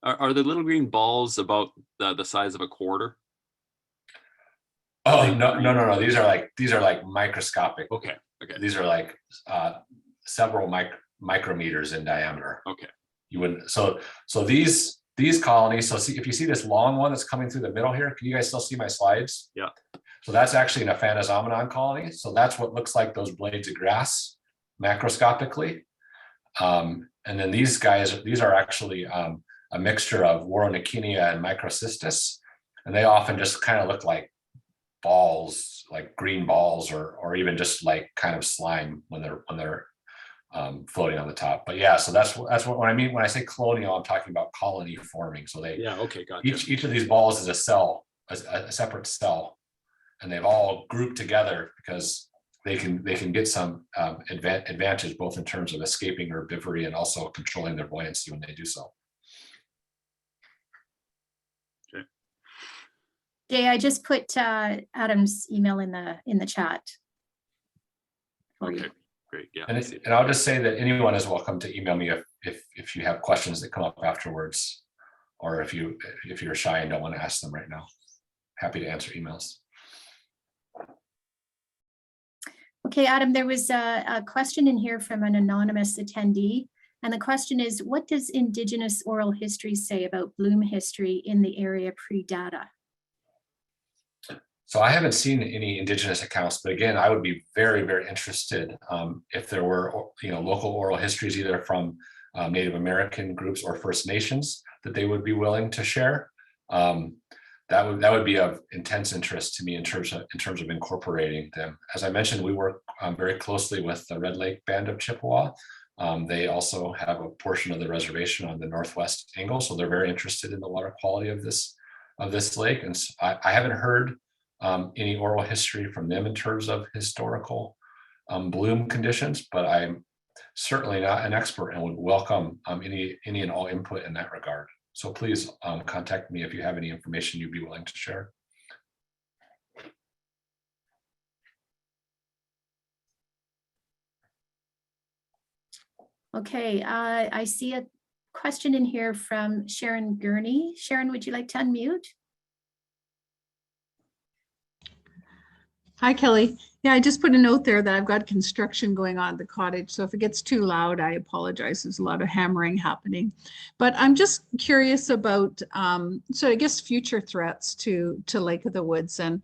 Are the little green balls about the size of a quarter? Oh, no. These are like microscopic. Okay. These are like several micrometers in diameter. Okay. You wouldn't. So these colonies. So if you see this long one that's coming through the middle here, can you guys still see my slides? Yeah. So that's actually an Aphanizomenon colony. So that's what looks like those blades of grass macroscopically. And then these are actually a mixture of Waronikinia and Microcystis, and they often just kind of look like balls, like green balls, or even just like kind of slime when they're floating on the top. But yeah, so that's what when I mean when I say colonial, I'm talking about colony forming. So Okay, gotcha. Each of these balls is a cell, a separate cell, and they've all grouped together because they can get some advantage both in terms of escaping herbivory and also controlling their buoyancy when they do so. Okay. Jay, I just put Adam's email in the chat. Okay, great. Yeah. And I'll just say that anyone is welcome to email me if you have questions that come up afterwards, or if you're shy and don't want to ask them right now. Happy to answer emails. Okay, Adam, there was a question in here from an anonymous attendee. And the question is, what does Indigenous oral history say about bloom history in the area pre-data? So I haven't seen any Indigenous accounts, but again, I would be very, very interested if there were, local oral histories, either from Native American groups or First Nations, that they would be willing to share. That would be of intense interest to me in terms of incorporating them. As I mentioned, we work very closely with the Red Lake Band of Chippewa. They also have a portion of the reservation on the northwest angle, so they're very interested in the water quality of this lake. And so I haven't heard any oral history from them in terms of historical bloom conditions, but I'm certainly not an expert and would welcome any and all input in that regard. So please contact me if you have any information you'd be willing to share. Okay, I see a question in here from Sharon Gurney. Sharon, would you like to unmute? Hi, Kelly. Yeah, I just put a note there that I've got construction going on at the cottage. So if it gets too loud, I apologize. There's a lot of hammering happening. But I'm just curious about, so I guess future threats to Lake of the Woods. And,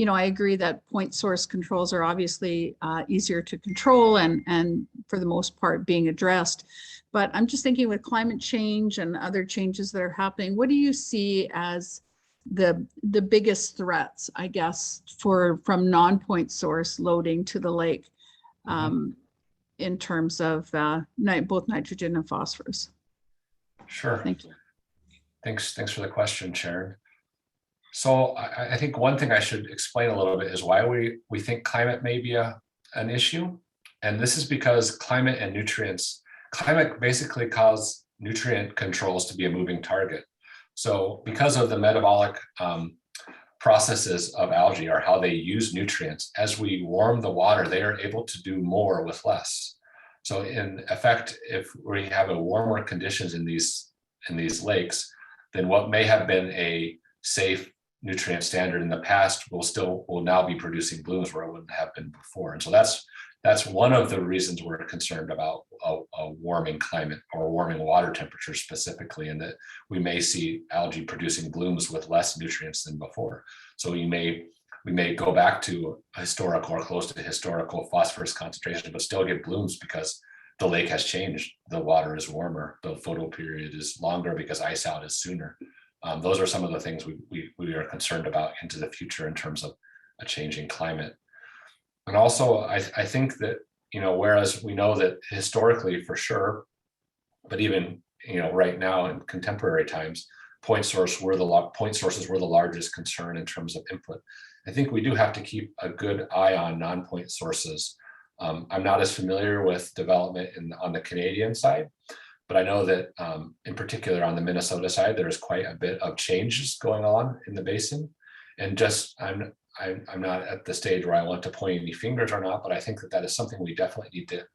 I agree that point source controls are obviously easier to control and for the most part being addressed. But I'm just thinking with climate change and other changes that are happening, what do you see as the biggest threats, I guess, from non-point source loading to the lake in terms of both nitrogen and phosphorus? Sure. Thank you. Thanks for the question, Sharon. So I think one thing I should explain a little bit is why we think climate may be an issue. And this is because climate basically cause nutrient controls to be a moving target. So because of the metabolic processes of algae, or how they use nutrients, as we warm the water, they are able to do more with less. So in effect, if we have a warmer conditions in these in these lakes, then what may have been a safe nutrient standard in the past will now be producing blooms where it wouldn't have been before. And so that's one of the reasons we're concerned about a warming climate or warming water temperature specifically, and that we may see algae producing blooms with less nutrients than before. So we may go back to historical or close to historical phosphorus concentration, but still get blooms because the lake has changed. The water is warmer, the photo period is longer because ice out is sooner. Those are some of the things we are concerned about into the future in terms of a changing climate. And also, I think that, whereas we know that historically for sure, but even, right now in contemporary times, point sources were the largest concern in terms of input. I think we do have to keep a good eye on non-point sources. I'm not as familiar with development on the Canadian side, but I know that in particular on the Minnesota side, there's quite a bit of changes going on in the basin. And just, I'm not at the stage where I want to point any fingers or not, but I think that is something we definitely need to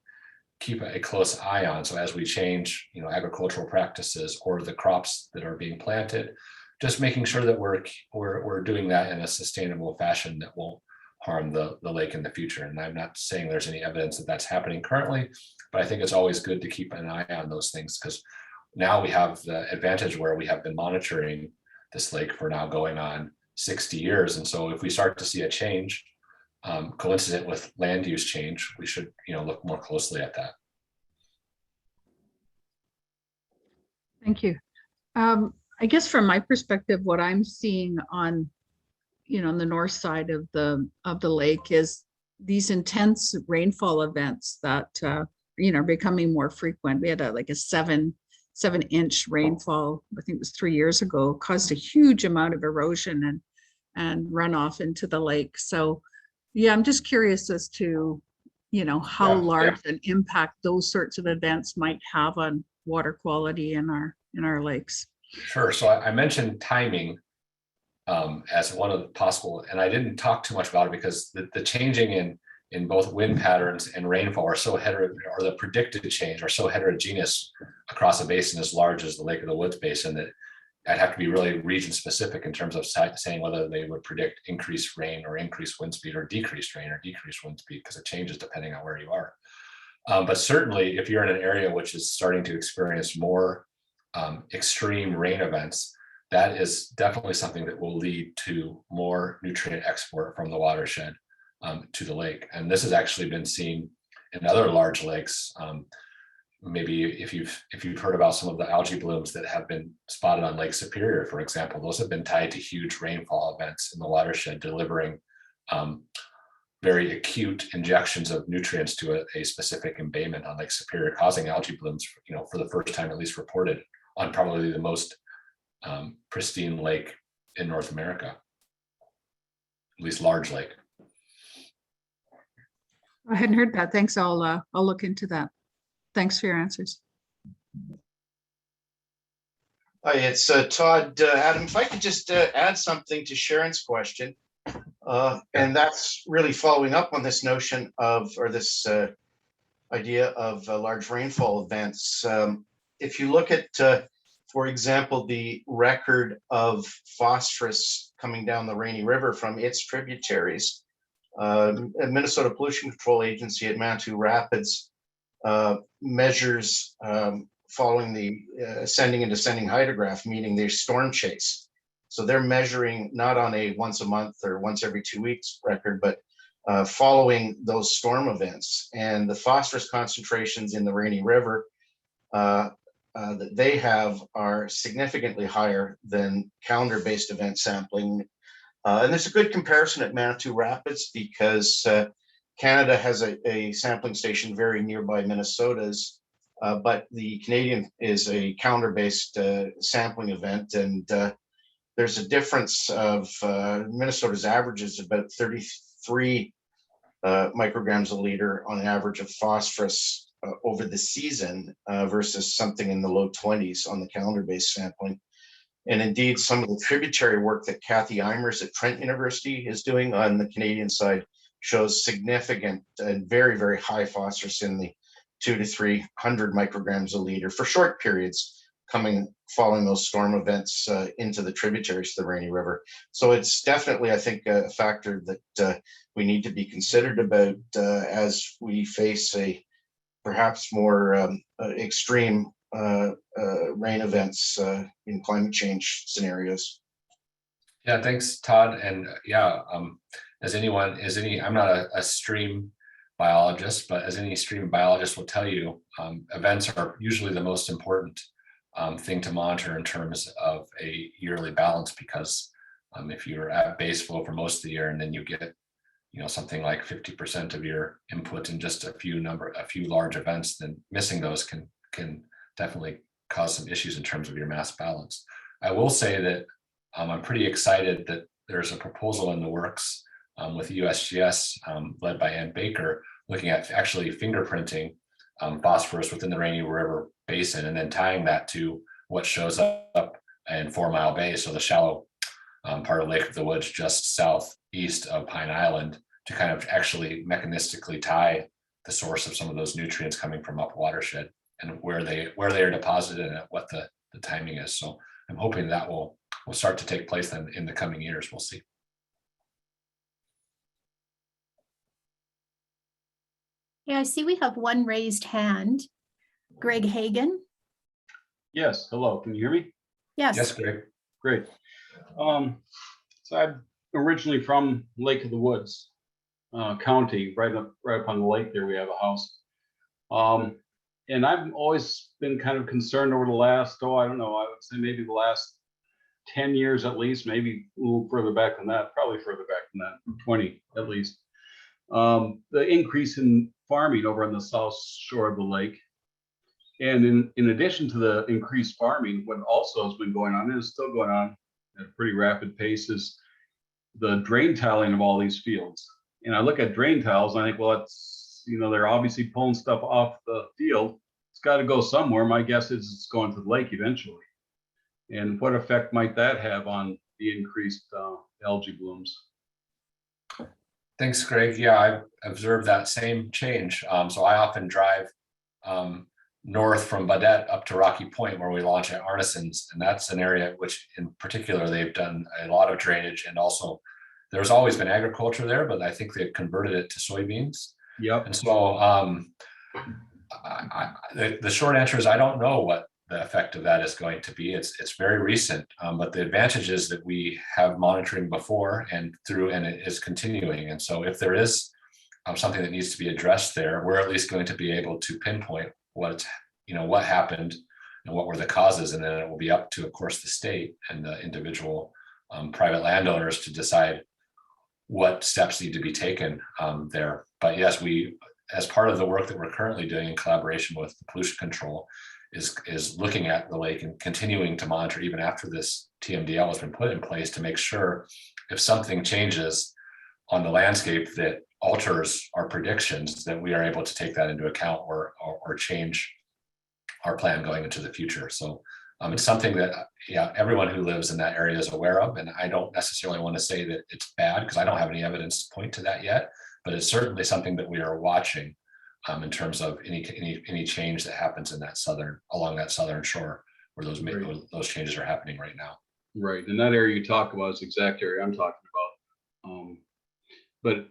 keep a close eye on. So as we change, agricultural practices or the crops that are being planted, just making sure that we're doing that in a sustainable fashion that won't harm the lake in the future. And I'm not saying there's any evidence that that's happening currently, but I think it's always good to keep an eye on those things, because now we have the advantage where we have been monitoring this lake for now going on 60 years. And so if we start to see a change coincident with land use change, we should look more closely at that. Thank you. I guess from my perspective, what I'm seeing on on the north side of the lake is these intense rainfall events that are becoming more frequent. We had a 7-inch rainfall, I think it was 3 years ago, caused a huge amount of erosion and runoff into the lake. So yeah, I'm just curious as to how large an impact those sorts of events might have on water quality in our lakes. Sure. So I mentioned timing as one of the possible, and I didn't talk too much about it because the changing in both wind patterns and rainfall are so or the predicted change are so heterogeneous across a basin as large as the Lake of the Woods Basin that I'd have to be really region specific in terms of saying whether they would predict increased rain or increased wind speed, or decreased rain or decreased wind speed, because it changes depending on where you are. But certainly if you're in an area which is starting to experience more extreme rain events, that is definitely something that will lead to more nutrient export from the watershed to the lake. And this has actually been seen in other large lakes. Maybe if you've heard about some of the algae blooms that have been spotted on Lake Superior, for example, those have been tied to huge rainfall events in the watershed, delivering very acute injections of nutrients to a specific embayment on Lake Superior, causing algae blooms, for the first time at least reported on probably the most pristine lake in North America, at least large lake. I hadn't heard that. Thanks. I'll look into that. Thanks for your answers. Hi, it's Todd. Adam, if I could just add something to Sharon's question, and that's really following up on this notion of, or this idea of large rainfall events. If you look at, for example, the record of phosphorus coming down the Rainy River from its tributaries, Minnesota Pollution Control Agency at Manitou Rapids measures following the ascending and descending hydrograph, meaning their storm chase. So they're measuring not on a once a month or once every 2 weeks record, but following those storm events. And the phosphorus concentrations in the Rainy River that they have are significantly higher than calendar-based event sampling. And there's a good comparison at Manitou Rapids because Canada has a sampling station very nearby Minnesota's, but the Canadian is a calendar-based sampling event. And there's a difference of Minnesota's average is about 33 micrograms a liter on an average of phosphorus over the season versus something in the low 20s on the calendar-based sampling. And indeed, some of the tributary work that Kathy Eimers at Trent University is doing on the Canadian side shows significant and very, very high phosphorus in the 200 to 300 micrograms a liter for short periods. following those storm events into the tributaries to the Rainy River. So it's definitely, I think, a factor that we need to be considered about as we face a perhaps more extreme rain events in climate change scenarios. Yeah, thanks, Todd. And yeah, I'm not a stream biologist, but as any stream biologist will tell you, events are usually the most important thing to monitor in terms of a yearly balance, because if you're at base flow for most of the year and then you get something like 50% of your input in just a few large events, then missing those can definitely cause some issues in terms of your mass balance. I will say that I'm pretty excited that there's a proposal in the works with USGS led by Ann Baker, looking at actually fingerprinting phosphorus within the Rainy River Basin and then tying that to what shows up in 4 Mile Bay, so the shallow part of Lake of the Woods just southeast of Pine Island, to kind of actually mechanistically tie the source of some of those nutrients coming from up watershed and where they are deposited and what the timing is. So I'm hoping that will start to take place then in the coming years. We'll see. Yeah, I see we have one raised hand. Greg Hagan. Yes, hello, can you hear me? Yes. Yes, Greg. Great. So I'm originally from Lake of the Woods County, right up on the lake there we have a house. And I've always been kind of concerned over the last, I don't know, I would say maybe the last 10 years at least, maybe a little further back than that, probably further back than that, 20 at least. The increase in farming over on the south shore of the lake. And in addition to the increased farming, what also has been going on, and is still going on at a pretty rapid pace, is the drain tiling of all these fields. And I look at drain tiles and I think, well, it's, they're obviously pulling stuff off the field. It's got to go somewhere. My guess is it's going to the lake eventually. And what effect might that have on the increased algae blooms? Thanks, Greg. Yeah, I've observed that same change. So I often drive north from Baudette up to Rocky Point, where we launch at Arneson's, and that's an area which in particular they've done a lot of drainage, and also there's always been agriculture there, but I think they've converted it to soybeans. Yep. And so the short answer is I don't know what the effect of that is going to be. It's very recent, but the advantage is that we have monitoring before and it is continuing. And so if there is something that needs to be addressed there, we're at least going to be able to pinpoint what happened and what were the causes, and then it will be up to, of course, the state and the individual private landowners to decide what steps need to be taken there. But yes, we, as part of the work that we're currently doing in collaboration with the pollution control, is looking at the lake and continuing to monitor even after this TMDL has been put in place, to make sure if something changes on the landscape that alters our predictions, that we are able to take that into account or change our plan going into the future. So it's something that everyone who lives in that area is aware of, and I don't necessarily want to say that it's bad because I don't have any evidence to point to that yet, but it's certainly something that we are watching in terms of any change that happens in that along that southern shore where those changes are happening right now. Right, and that area you talk about is the exact area I'm talking about. But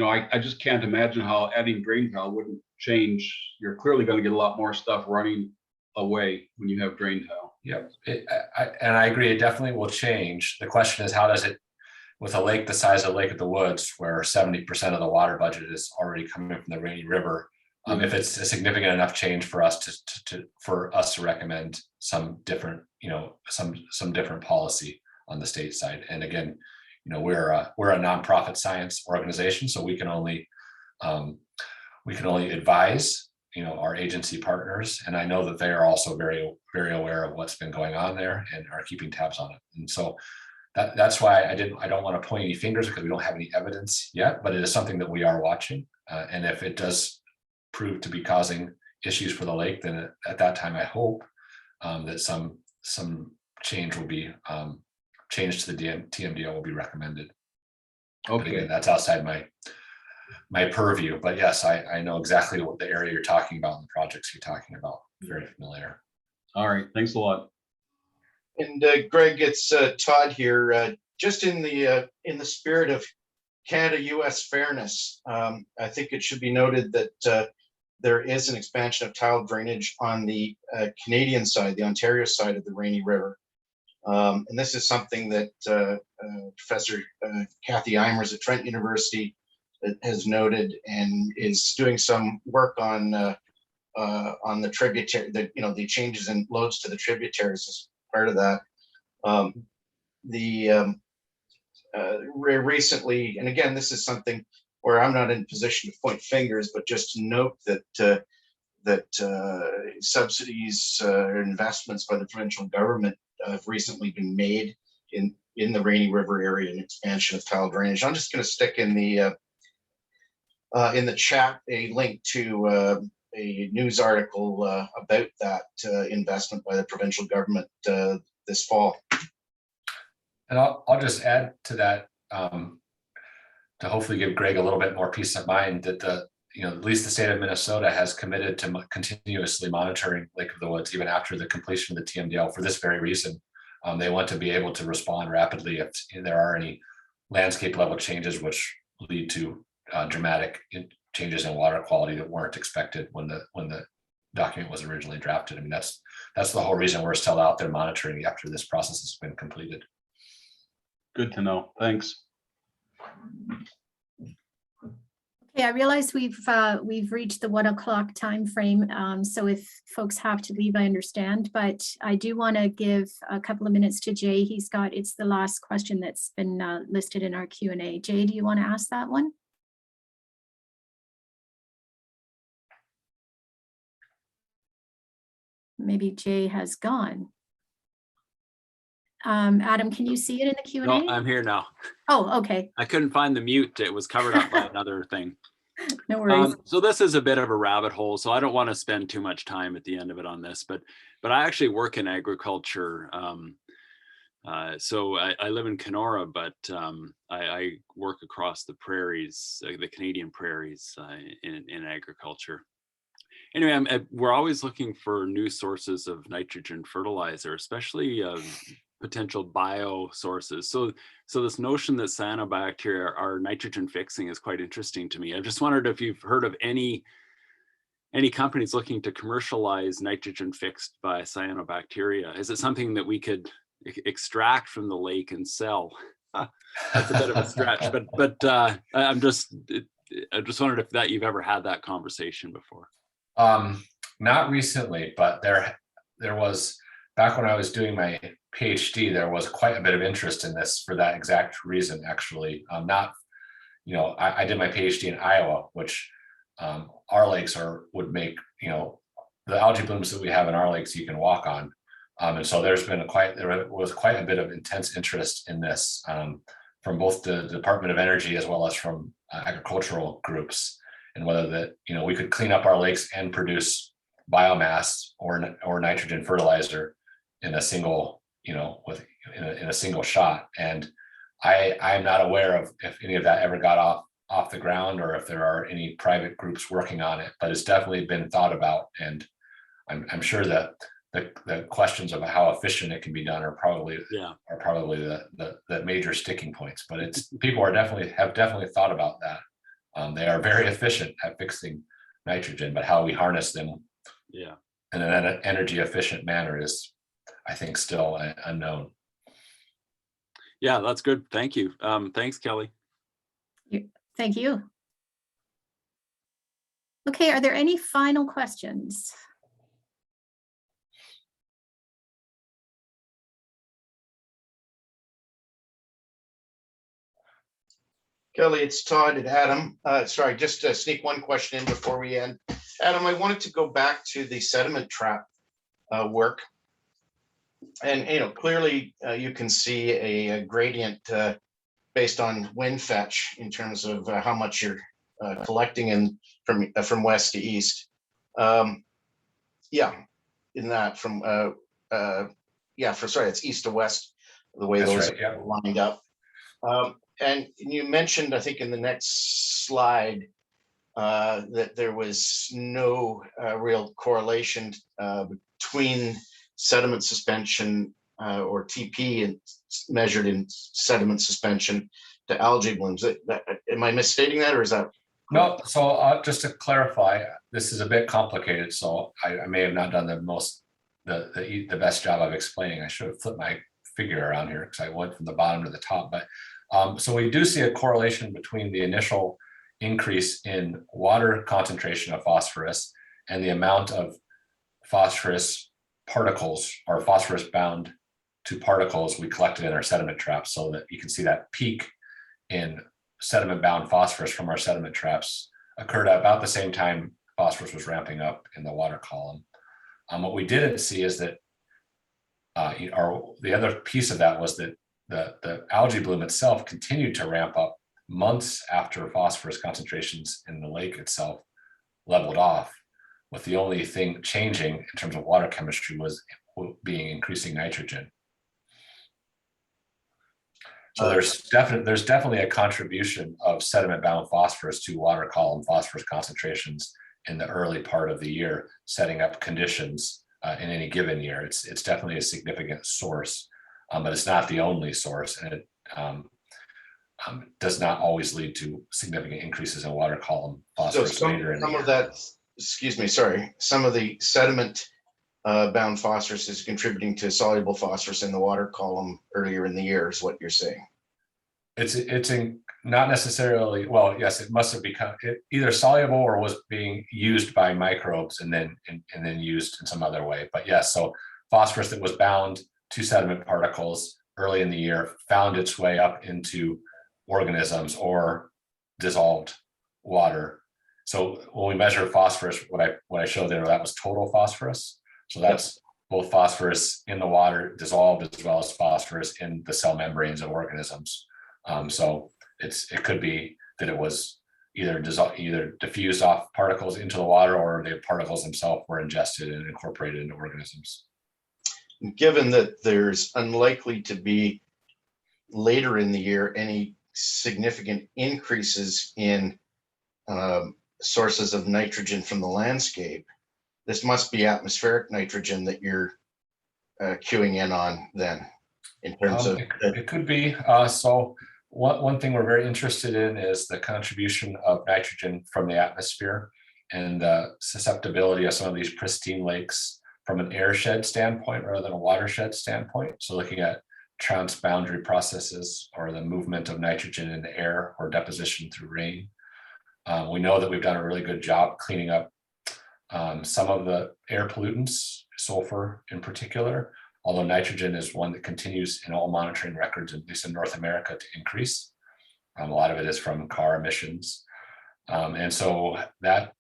I just can't imagine how adding drain tile wouldn't change. You're clearly going to get a lot more stuff running away when you have drain tile. Yep, and I agree, it definitely will change. The question is, how does it, with a lake the size of Lake of the Woods, where 70% of the water budget is already coming from the Rainy River, if it's a significant enough change for us to recommend some different, some different policy on the state side. And again, we're a nonprofit science organization, so we can only advise our agency partners, and I know that they are also very, very aware of what's been going on there and are keeping tabs on it. And so that's why I don't want to point any fingers, because we don't have any evidence yet, but it is something that we are watching. And if it does prove to be causing issues for the lake, then at that time I hope that some change will be change to the TMDL will be recommended. Okay, again, that's outside my purview, but yes, I know exactly what the area you're talking about and the projects you're talking about. Very familiar. All right, thanks a lot. And Greg, it's Todd here. Just in the spirit of Canada-U.S. fairness, I think it should be noted that there is an expansion of tile drainage on the Canadian side, the Ontario side of the Rainy River. And this is something that Professor Kathy Eimers at Trent University has noted and is doing some work on the tributary, the changes in loads to the tributaries as part of that. Recently, and again, this is something where I'm not in a position to point fingers, but just to note that subsidies or investments by the provincial government have recently been made in the Rainy River area and expansion of tile drainage. I'm just going to stick in the chat a link to a news article about that investment by the provincial government this fall. And I'll just add to that to hopefully give Greg a little bit more peace of mind that at least the state of Minnesota has committed to continuously monitoring Lake of the Woods even after the completion of the TMDL for this very reason. They want to be able to respond rapidly if there are any landscape level changes which lead to dramatic changes in water quality that weren't expected when the document was originally drafted. I mean, that's the whole reason we're still out there monitoring after this process has been completed. Good to know. Thanks. Okay, I realize we've reached the 1 o'clock time frame, so if folks have to leave, I understand, but I do want to give a couple of minutes to Jay. It's the last question that's been listed in our Q&A. Jay, do you want to ask that one? Maybe Jay has gone. Adam, can you see it in the Q&A? No, I'm here now. Oh, okay. I couldn't find the mute. It was covered up by another thing. No worries. So this is a bit of a rabbit hole, so I don't want to spend too much time at the end of it on this, but I actually work in agriculture. So I live in Kenora, but I work across the prairies, the Canadian prairies in agriculture. Anyway, we're always looking for new sources of nitrogen fertilizer, especially potential bio sources. So this notion that cyanobacteria are nitrogen fixing is quite interesting to me. I just wondered if you've heard of any companies looking to commercialize nitrogen fixed by cyanobacteria. Is it something that we could extract from the lake and sell? That's a bit of a stretch, but I just wondered if you've ever had that conversation before. Not recently, but there was, back when I was doing my PhD, there was quite a bit of interest in this for that exact reason, actually. I did my PhD in Iowa, which our lakes would make, the algae blooms that we have in our lakes you can walk on. And so there was quite a bit of intense interest in this from both the Department of Energy as well as from agricultural groups, and whether we could clean up our lakes and produce biomass or nitrogen fertilizer in a single, in a single shot. And I'm not aware of if any of that ever got off the ground or if there are any private groups working on it, but it's definitely been thought about. And I'm sure that the questions of how efficient it can be done are probably the major sticking points. But people have definitely thought about that. They are very efficient at fixing nitrogen, but how we harness them in an energy efficient manner is, I think, still unknown. Yeah, that's good. Thank you. Thanks, Kelly. Thank you. Okay, are there any final questions? Kelly, it's Todd and Adam. Sorry, just to sneak one question in before we end. Adam, I wanted to go back to the sediment trap work. And, clearly you can see a gradient based on wind fetch in terms of how much you're collecting from west to east. It's east to west, the way those are lined up. And you mentioned, I think in the next slide, that there was no real correlation between sediment suspension or TP and measured in sediment suspension to algae blooms. Am I misstating that, or is that? No, so just to clarify, this is a bit complicated, so I may have not done the best job of explaining. I should have flipped my figure around here because I went from the bottom to the top. But so we do see a correlation between the initial increase in water concentration of phosphorus and the amount of phosphorus particles or phosphorus bound to particles we collected in our sediment traps, so that you can see that peak in sediment bound phosphorus from our sediment traps occurred at about the same time phosphorus was ramping up in the water column. What we didn't see is that the other piece of that was that the algae bloom itself continued to ramp up months after phosphorus concentrations in the lake itself leveled off, with the only thing changing in terms of water chemistry was being increasing nitrogen. So there's definitely a contribution of sediment bound phosphorus to water column phosphorus concentrations in the early part of the year, setting up conditions in any given year. It's definitely a significant source, but it's not the only source, and it does not always lead to significant increases in water column phosphorus later in the year. Of that, excuse me, sorry, some of the sediment bound phosphorus is contributing to soluble phosphorus in the water column earlier in the year, is what you're saying. It's not necessarily, well, yes, it must have become either soluble or was being used by microbes and then used in some other way. But yes, so phosphorus that was bound to sediment particles early in the year found its way up into organisms or dissolved water. So when we measure phosphorus, what I showed there, that was total phosphorus. So that's both phosphorus in the water dissolved as well as phosphorus in the cell membranes of organisms. So it could be that it was either diffused off particles into the water, or the particles themselves were ingested and incorporated into organisms. Given that there's unlikely to be later in the year any significant increases in sources of nitrogen from the landscape, this must be atmospheric nitrogen that you're queuing in on then, in terms of it could be. So one thing we're very interested in is the contribution of nitrogen from the atmosphere and the susceptibility of some of these pristine lakes from an airshed standpoint rather than a watershed standpoint. So looking at transboundary processes or the movement of nitrogen in the air or deposition through rain. We know that we've done a really good job cleaning up some of the air pollutants, sulfur in particular, although nitrogen is one that continues in all monitoring records, at least in North America, to increase. A lot of it is from car emissions. And so that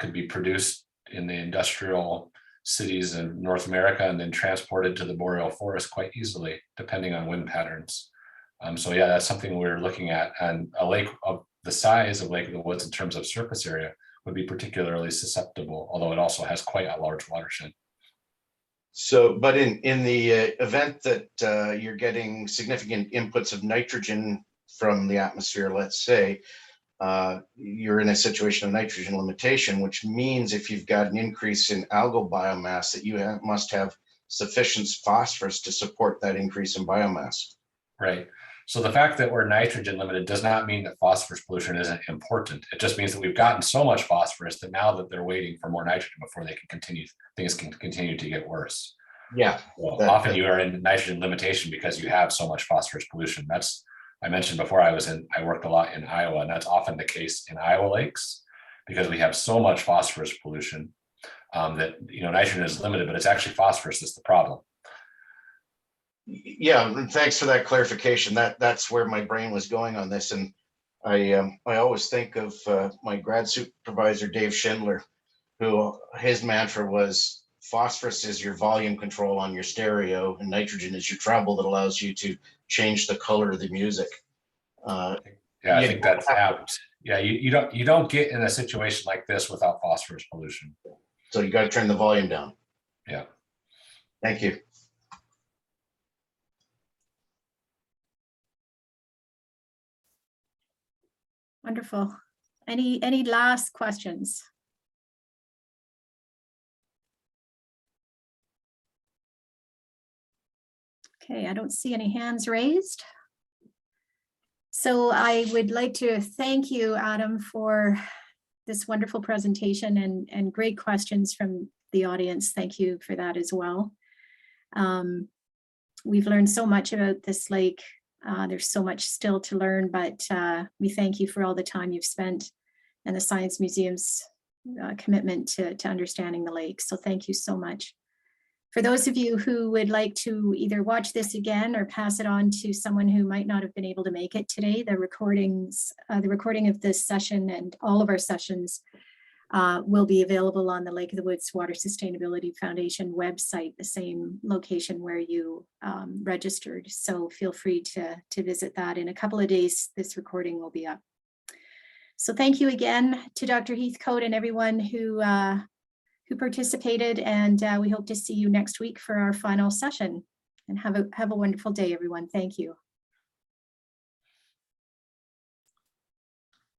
could be produced in the industrial cities in North America and then transported to the boreal forest quite easily, depending on wind patterns. So yeah, that's something we're looking at. And a lake of the size of Lake of the Woods in terms of surface area would be particularly susceptible, although it also has quite a large watershed. So, but in the event that you're getting significant inputs of nitrogen from the atmosphere, let's say, you're in a situation of nitrogen limitation, which means if you've got an increase in algal biomass, that you must have sufficient phosphorus to support that increase in biomass. Right. So the fact that we're nitrogen limited does not mean that phosphorus pollution isn't important. It just means that we've gotten so much phosphorus that now that they're waiting for more nitrogen before they can continue, things can continue to get worse. Yeah. Well, often you are in nitrogen limitation because you have so much phosphorus pollution. I mentioned before I worked a lot in Iowa, and that's often the case in Iowa lakes because we have so much phosphorus pollution that nitrogen is limited, but it's actually phosphorus that's the problem. Yeah, thanks for that clarification. That's where my brain was going on this, and I always think of my grad supervisor Dave Schindler, who his mantra was phosphorus is your volume control on your stereo, and nitrogen is your treble that allows you to change the color of the music. I think that's apt. Yeah, you don't get in a situation like this without phosphorus pollution. So you got to turn the volume down. Yeah. Thank you. Wonderful. Any last questions? Okay, I don't see any hands raised. So I would like to thank you, Adam, for this wonderful presentation and great questions from the audience. Thank you for that as well. We've learned so much about this lake. There's so much still to learn, but we thank you for all the time you've spent and the Science Museum's commitment to understanding the lake. So thank you so much. For those of you who would like to either watch this again or pass it on to someone who might not have been able to make it today, the recording of this session and all of our sessions will be available on the Lake of the Woods Water Sustainability Foundation website, the same location where you registered. So feel free to visit that. In a couple of days, this recording will be up. So thank you again to Dr. Heathcote and everyone who participated, and we hope to see you next week for our final session. And have a wonderful day, everyone. Thank you.